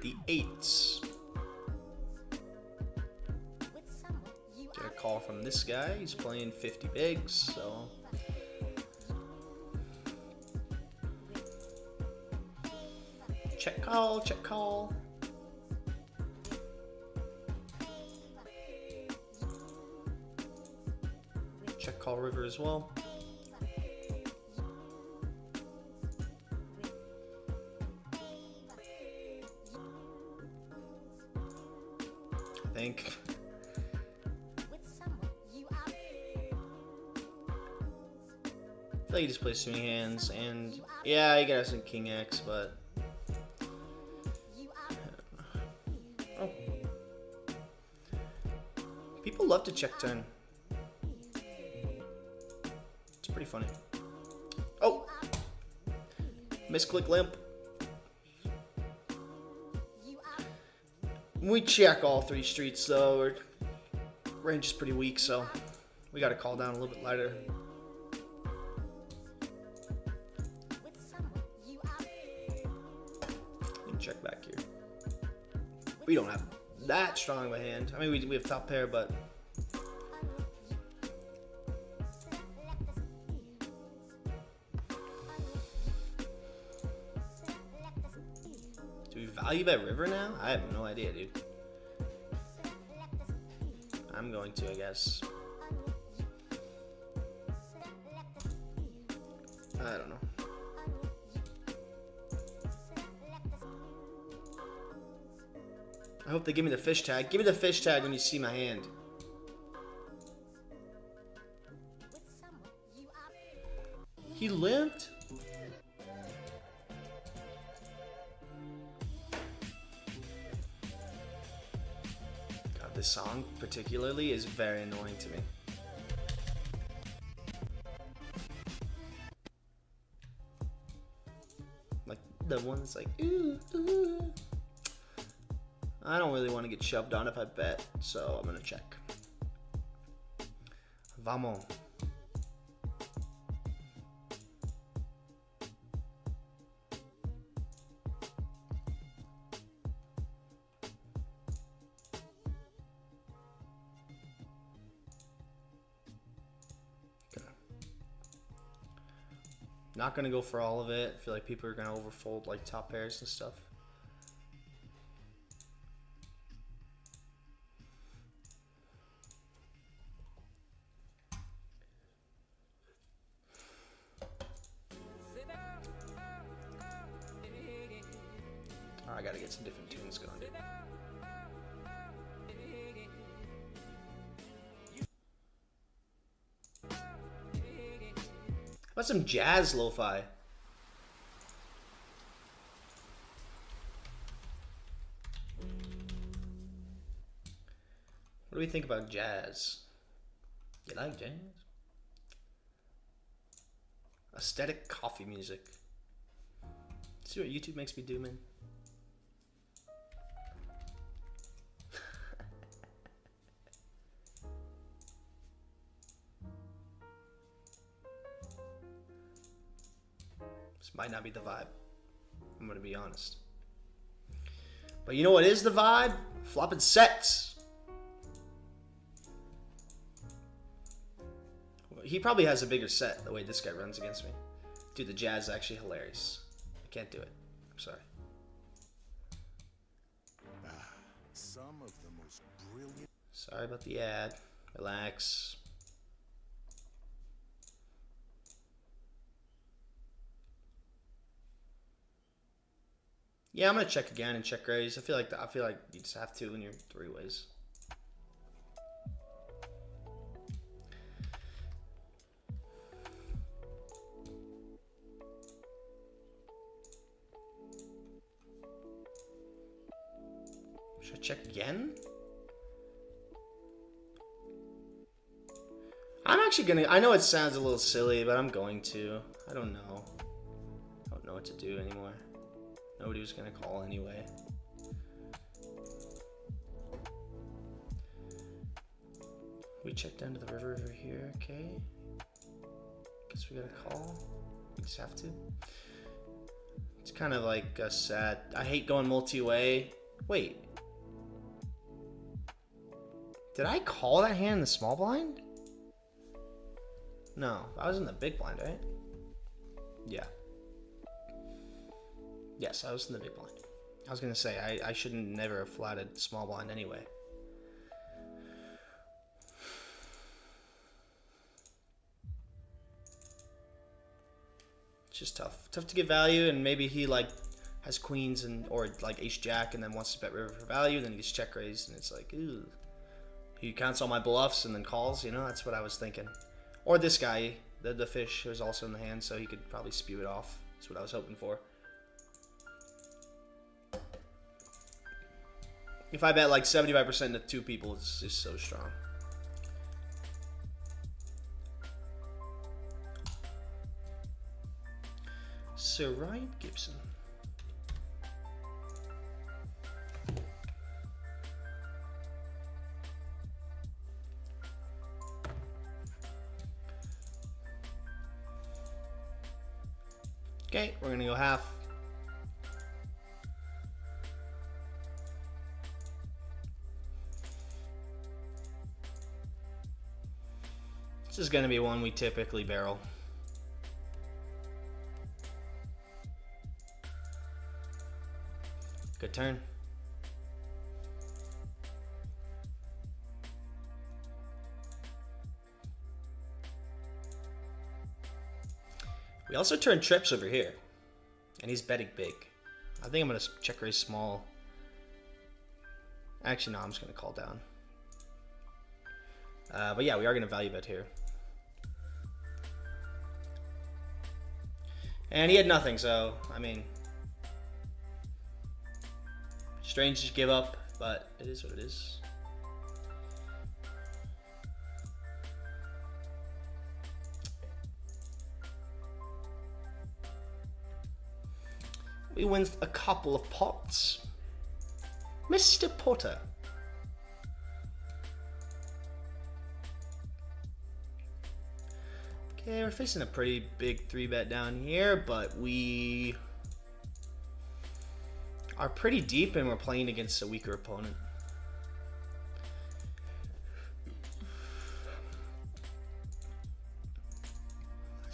The eights. Get a call from this guy. He's playing 50 bigs, so. Check call, check call. Check call river as well. I think. I feel like he just plays too many hands, and yeah, you got some King X, but oh. People love to check turn. It's pretty funny. Oh, misclick limp. We check all three streets though. Our range is pretty weak, so we got to call down a little bit lighter. And check back here. We don't have that strong of a hand. I mean, we have top pair, but do we value bet river now? I have no idea, dude. I'm going to, I guess. I don't know. I hope they give me the fish tag. Give me the fish tag when you see my hand. He limped? God, this song particularly is very annoying to me. Like the one that's like, ooh, ooh. I don't really want to get shoved on if I bet, so I'm gonna check. Vamos. Not gonna go for all of it. I feel like people are gonna overfold like top pairs and stuff. I gotta get some different tunes going, dude. How about some jazz lo-fi? What do we think about jazz? You like jazz? Aesthetic coffee music. See what YouTube makes me do, man? This might not be the vibe. I'm gonna be honest. But you know what is the vibe? Flopping sets. He probably has a bigger set the way this guy runs against me. Dude, the jazz is actually hilarious. I can't do it. I'm sorry. Some of the most brilliant. Sorry about the ad. Relax. Yeah, I'm gonna check again and check raise. I feel like you just have to in your three ways. Should I check again? I'm actually gonna. I know it sounds a little silly, but I'm going to. I don't know. I don't know what to do anymore. Nobody was gonna call anyway. We check down to the river over here, okay? Guess we gotta call. We just have to. It's kind of like a sad. I hate going multi-way. Wait. Did I call that hand in the small blind? No, I was in the big blind, right? Yeah. Yes, I was in the big blind. I was gonna say I shouldn't never have flatted small blind anyway. It's just tough. Tough to get value, and maybe he like has queens and or like ace jack and then wants to bet river for value, then he gets check raised and it's like, ooh. He counts all my bluffs and then calls, you know, that's what I was thinking. Or this guy, the fish, was also in the hand, so he could probably spew it off. That's what I was hoping for. If I bet like 75% to two people, it's just so strong. Sir Ryan Gibson. Okay, we're gonna go half. This is gonna be one we typically barrel. Good turn. We also turn trips over here, and he's betting big. I think I'm gonna check raise small. Actually, no, I'm just gonna call down. But yeah, we are gonna value bet here. And he had nothing, so I mean, strange to give up, but it is what it is. We win a couple of pots. Mr. Potter. Okay, we're facing a pretty big 3-bet down here, but we are pretty deep and we're playing against a weaker opponent.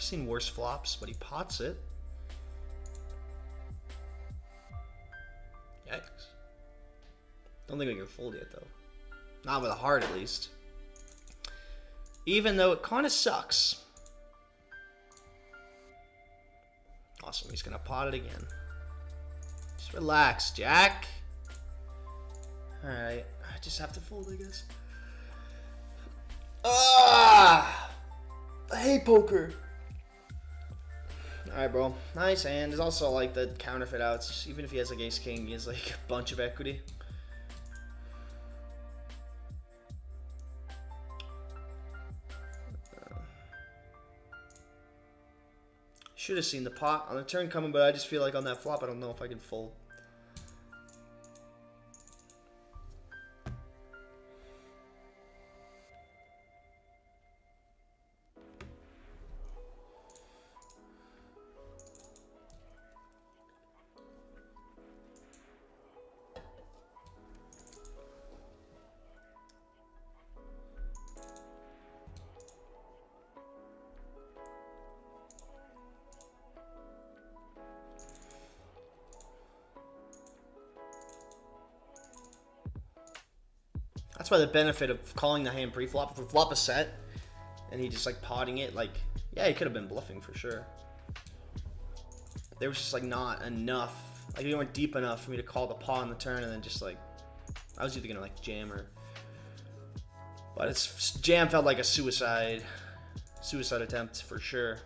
I've seen worse flops, but he pots it. Yikes. Don't think we can fold yet, though. Not with a heart, at least. Even though it kind of sucks. Awesome, he's going to pot it again. Just relax, Jack. Alright, I just have to fold, I guess. Ah! I hate poker. Alright, bro. Nice hand. There's also like the counterfeit outs. Even if he has like ace king, he has like a bunch of equity. Should have seen the pot on the turn coming, but I just feel like on that flop, I don't know if I can fold. That's why the benefit of calling the hand pre-flop. If we flop a set and he just like potting it, like, yeah, he could have been bluffing for sure. There was just like not enough. Like we weren't deep enough for me to call the pot on the turn and then just like, I was either gonna like jam or, but it's jam felt like a suicide attempt for sure.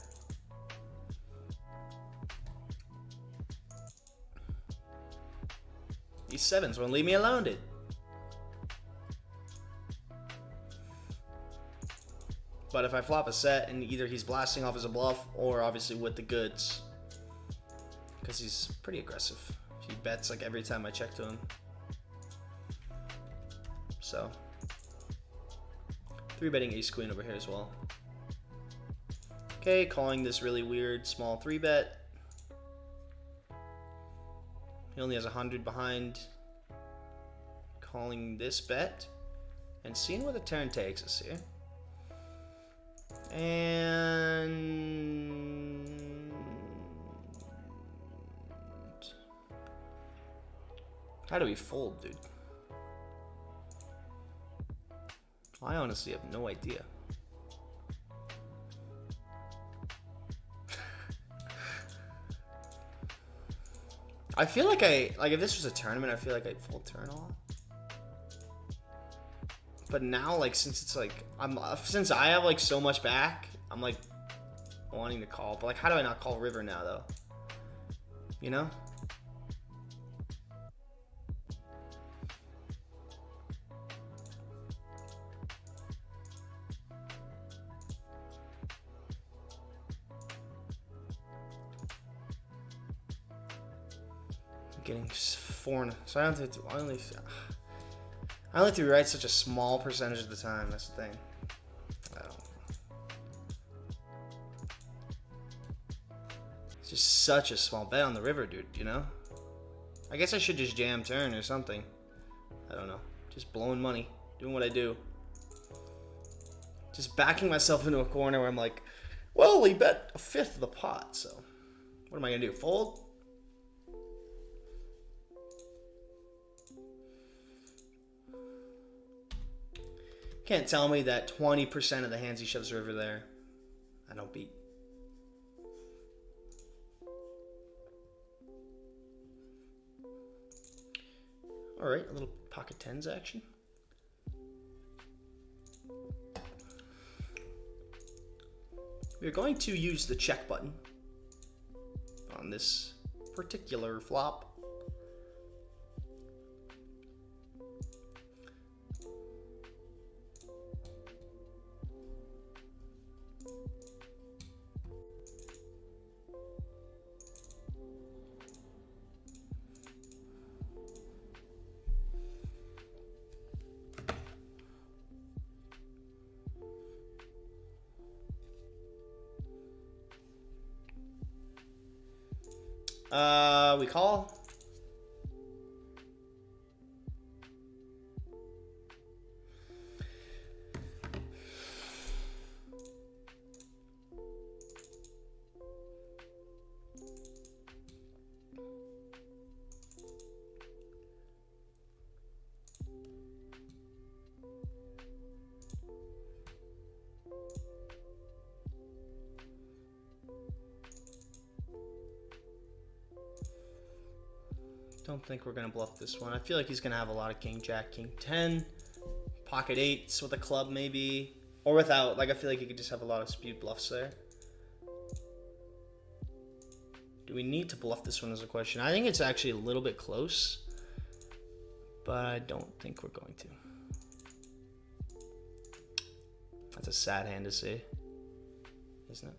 These sevens won't leave me alone, dude. But if I flop a set and either he's blasting off as a bluff or obviously with the goods, because he's pretty aggressive. He bets like every time I check to him. So, 3-betting ace queen over here as well. Okay, calling this really weird small 3-bet. He only has 100 behind. Calling this bet and seeing where the turn takes us here. And how do we fold, dude? I honestly have no idea. I feel like if this was a tournament, I feel like I'd fold turn a lot. But now, like, since it's like since I have like so much back, I'm like wanting to call. But like, how do I not call river now, though? You know? I'm getting 4, so I don't have to. I only have to rewrite such a small percentage of the time. That's the thing. I don't. It's just such a small bet on the river, dude. You know. I guess I should just jam turn or something. I don't know. Just blowing money, doing what I do. Just backing myself into a corner where I'm like, well, he bet a fifth of the pot, so what am I gonna do? Fold? Can't tell me that 20% of the hands he shoves river there, I don't beat. All right, a little pocket tens action. We're going to use the check button on this particular flop. We call. Don't think we're gonna bluff this one. I feel like he's gonna have a lot of king jack, king 10, pocket 8s with a club maybe, or without. Like I feel like he could just have a lot of spewed bluffs there. Do we need to bluff this one is a question. I think it's actually a little bit close, but I don't think we're going to. That's a sad hand to see, isn't it?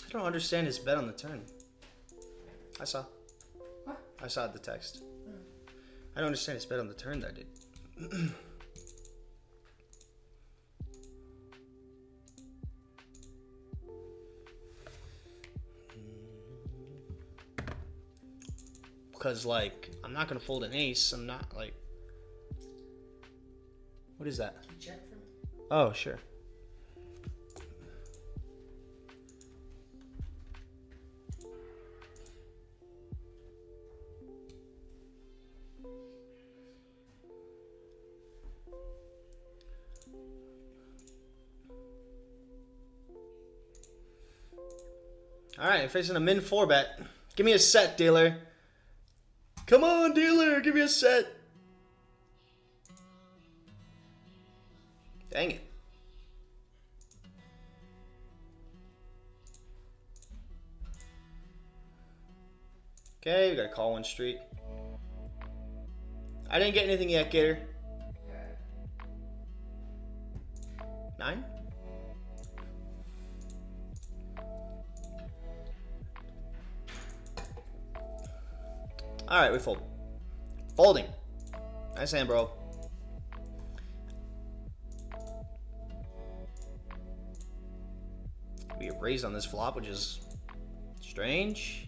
I don't understand his bet on the turn. I saw. What? I saw the text. I don't understand his bet on the turn that I did. Because, like, I'm not going to fold an ace. I'm not, like... What is that? Can you check for me? Oh, sure. All right, facing a min 4 bet. Give me a set, dealer. Come on, dealer, give me a set. Dang it. Okay, we gotta call one street. I didn't get anything yet, Gator. 9? Alright, we fold. Folding. Nice hand, bro. We get raised on this flop, which is strange.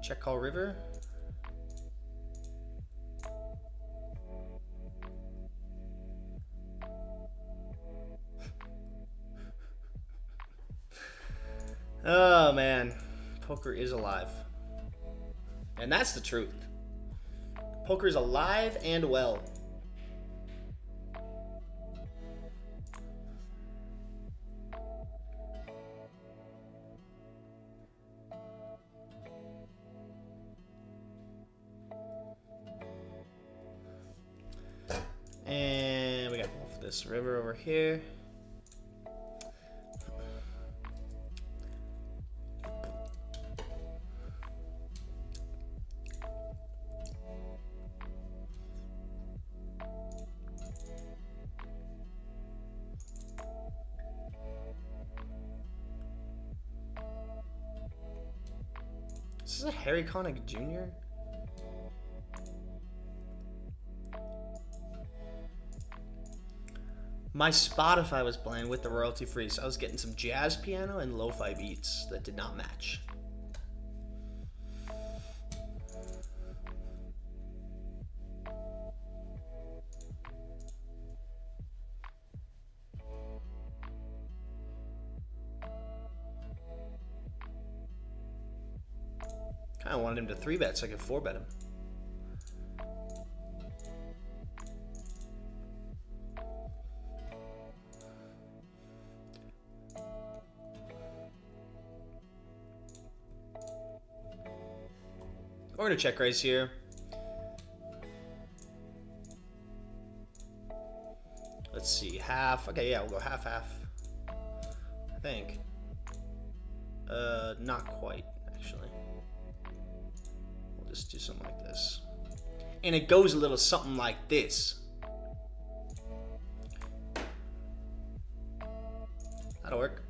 Check call river. Oh man, poker is alive. And that's the truth. Poker is alive and well. And we got this river over here. Is this a Harry Connick Jr.? My Spotify was playing with the royalty free, so I was getting some jazz piano and lo-fi beats that did not match. I wanted him to 3-bet so I could 4-bet him. We're gonna check raise here. Let's see, half. Okay, yeah, we'll go half-half. I think. Not quite, actually. We'll just do something like this. And it goes a little something like this. That'll work.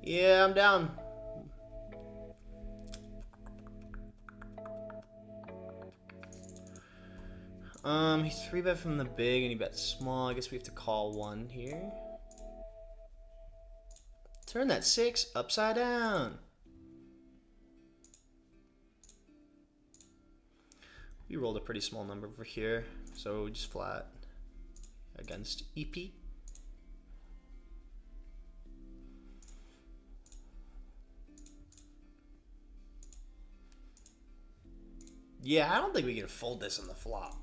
Yeah, I'm down. He 3-bet from the big and he bet small. I guess we have to call one here. Turn that 6 upside down. We rolled a pretty small number over here, so we just flat against EP. Yeah, I don't think we can fold this on the flop.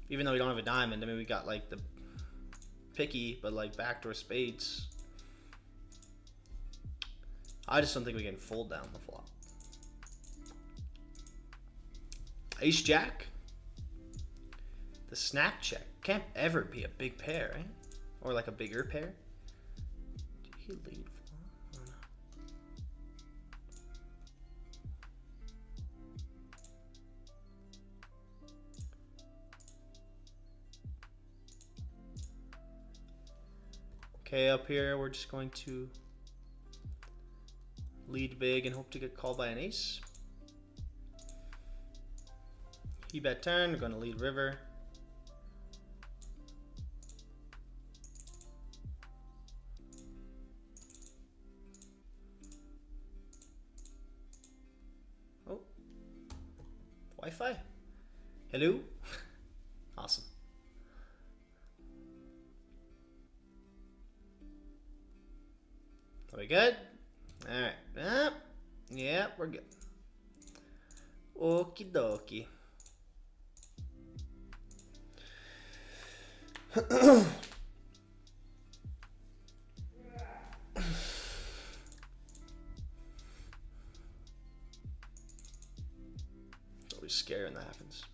Even though we don't have a diamond, I mean, we got like the picky, but like backdoor spades. I just don't think we can fold down the flop. Ace Jack. The snap check. Can't ever be a big pair, right? Or like a bigger pair. Did he lead flop? Or no? Okay, up here we're just going to lead big and hope to get called by an ace. He bet turn, we're going to lead river. Oh, Wi-Fi? Hello? Awesome. Are we good? Alright. Yep, we're good. Okie dokie. It's always scary when that happens.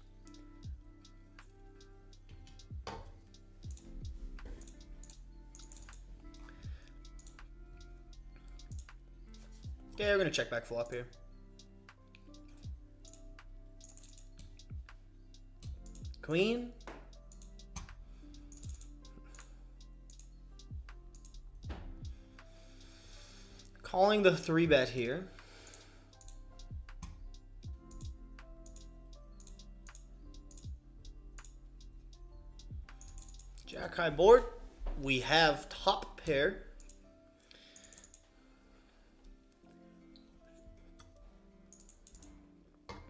Okay, we're gonna check back flop here. Queen. Calling the 3-bet here. Jack high board. We have top pair.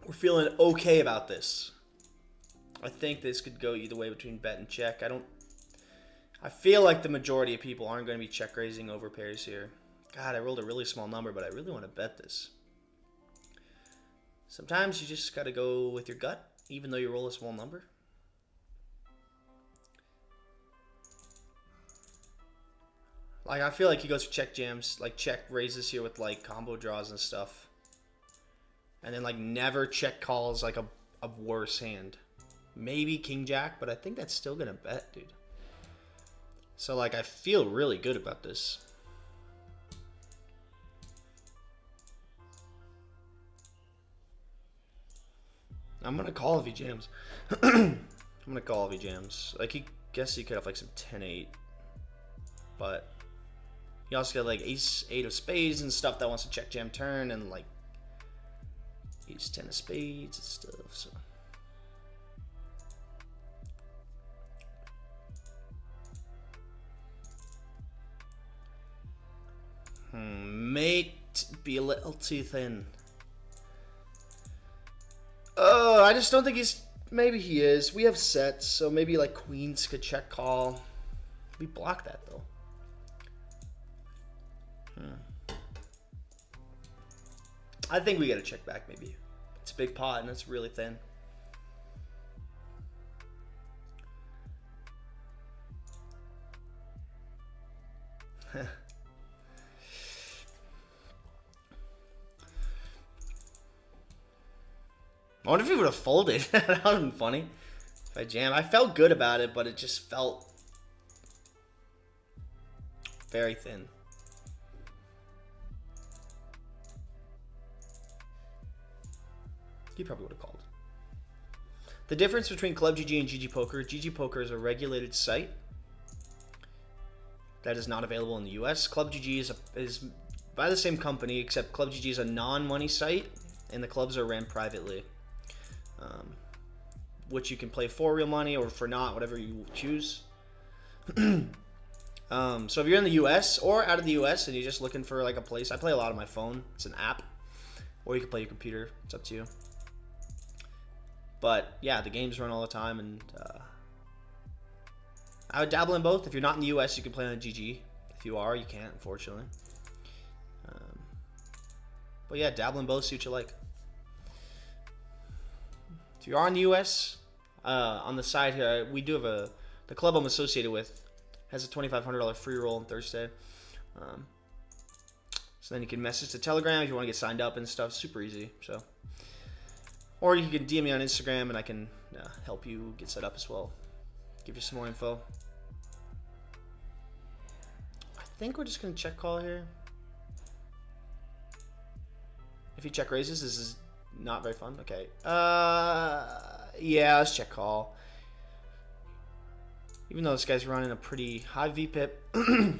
We're feeling okay about this. I think this could go either way between bet and check. I feel like the majority of people aren't going to be check raising over pairs here. God, I rolled a really small number, but I really want to bet this. Sometimes you just got to go with your gut, even though you roll a small number. Like, I feel like he goes for check jams, like check raises here with like combo draws and stuff. And then like never check calls like a worse hand. Maybe king jack, but I think that's still going to bet, dude. So like I feel really good about this. I'm gonna call if he jams. I'm gonna call if he jams. Like, guess he could have like some 10-8, but he also got like ace 8 of spades and stuff that wants to check jam turn, and like ace 10 of spades and stuff. So mate be a little too thin. Oh, I just don't think he's... Maybe he is. We have sets, so maybe like queens could check call. We block that, though. I think we got to check back, maybe. It's a big pot, and it's really thin. I wonder if he would have folded. That would have been funny. If I jam. I felt good about it, but it just felt very thin. He probably would have called. The difference between Club GG and GG Poker. GG Poker is a regulated site that is not available in the US. Club GG is by the same company, except Club GG is a non-money site, and the clubs are ran privately. Which you can play for real money or for not, whatever you choose. So if you're in the US or out of the US and you're just looking for like a place, I play a lot on my phone. It's an app, or you can play your computer. It's up to you. But yeah, the games run all the time, and I would dabble in both. If you're not in the US, you can play on GG. If you are, you can't, unfortunately. But yeah, dabble in both, see what you like. If you're on the US, on the side here, we do have the club I'm associated with has a $2,500 free roll on Thursday. So then you can message the Telegram if you want to get signed up and stuff. Super easy. So, or you can DM me on Instagram and I can help you get set up as well. Give you some more info. I think we're just gonna check call here. If you check raises, this is not very fun. Okay. Yeah, let's check call. Even though this guy's running a pretty high VPIP,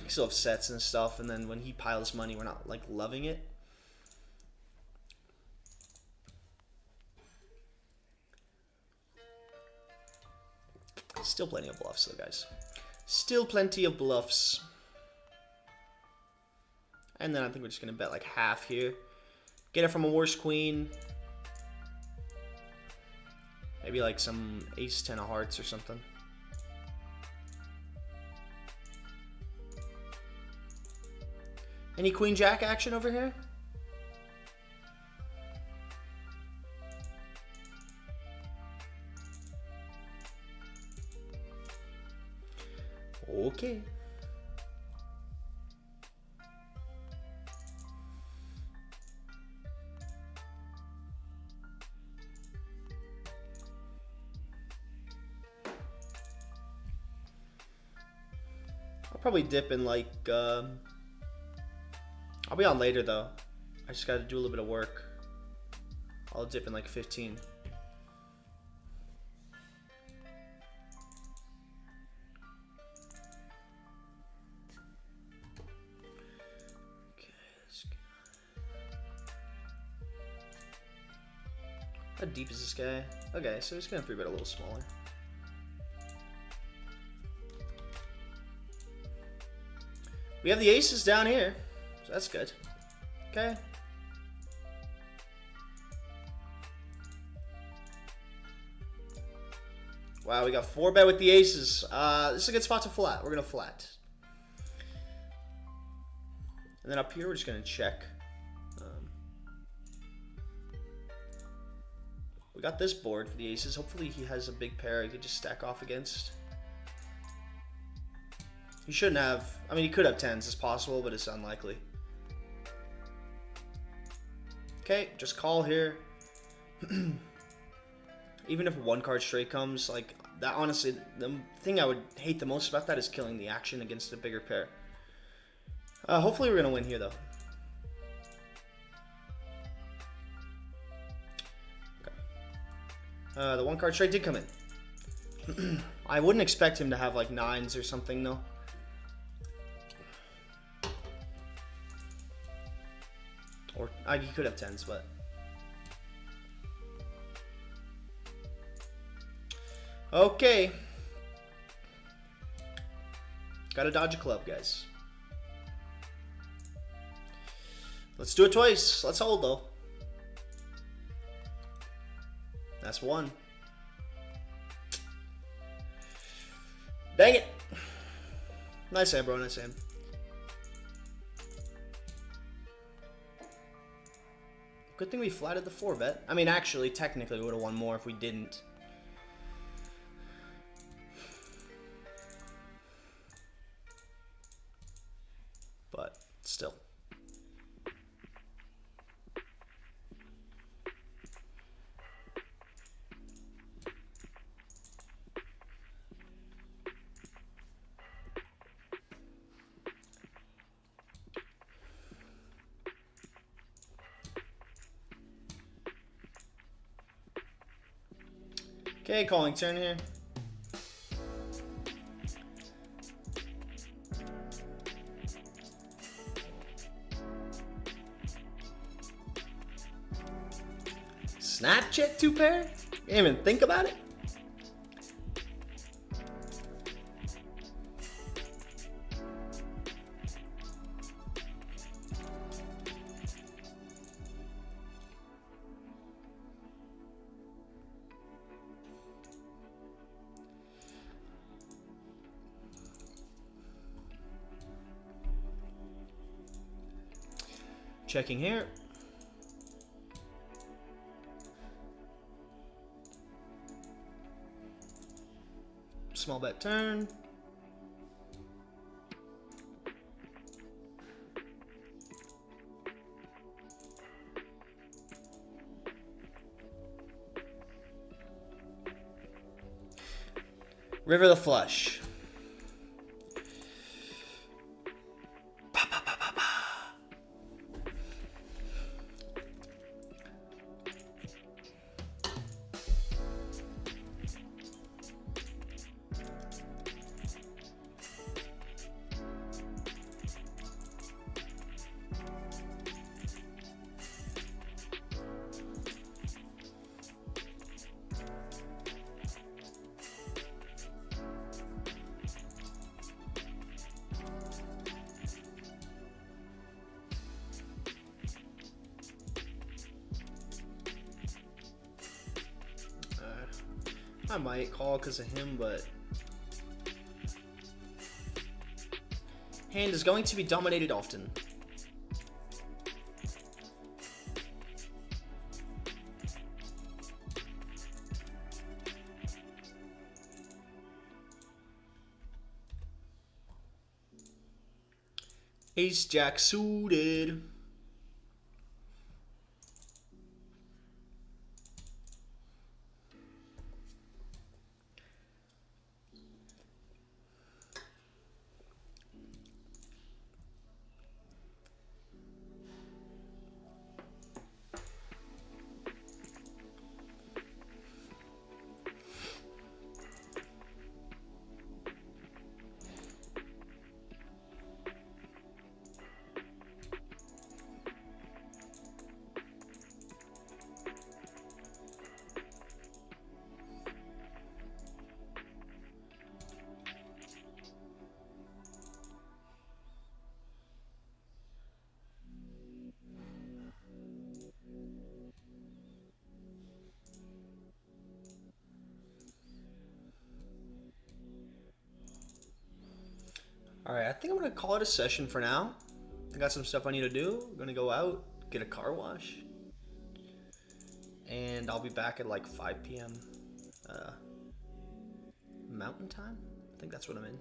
he still have sets and stuff, and then when he piles money, we're not like loving it. Still plenty of bluffs though, guys. Still plenty of bluffs. And then I think we're just gonna bet like half here. Get it from a worse queen. Maybe like some ace 10 of hearts or something. Any queen jack action over here? Okay. I'll probably dip in like I'll be on later though. I just gotta do a little bit of work. I'll dip in like 15. Okay, let's go. How deep is this guy? Okay, so he's gonna free bet a little smaller. We have the aces down here. So that's good. Okay. Wow, we got 4-bet with the aces. This is a good spot to flat. We're going to flat. And then up here, we're just going to check. We got this board for the aces. Hopefully he has a big pair he could just stack off against. He shouldn't have. I mean, he could have 10s. It's possible, but it's unlikely. Okay, just call here. Even if one card straight comes, like that, honestly, the thing I would hate the most about that is killing the action against a bigger pair. Hopefully we're gonna win here though. Okay. The one card straight did come in. I wouldn't expect him to have like 9s or something though. Or he could have 10s, but okay. Gotta dodge a club, guys. Let's do it twice. Let's hold though. That's one. Dang it. Nice hand, bro. Nice hand. Good thing we flatted the 4-bet. I mean, actually, technically, we would have won more if we didn't. But still. Okay, calling turn here. Snapchat 2-pair? You didn't even think about it? Checking here. Small bet turn. River the Flush. I might call because of him, but hand is going to be dominated often. Ace Jack suited. Alright, I think I'm going to call it a session for now. I got some stuff I need to do. I'm going to go out, get a car wash. And I'll be back at like 5 p.m. Mountain time? I think that's what I'm in.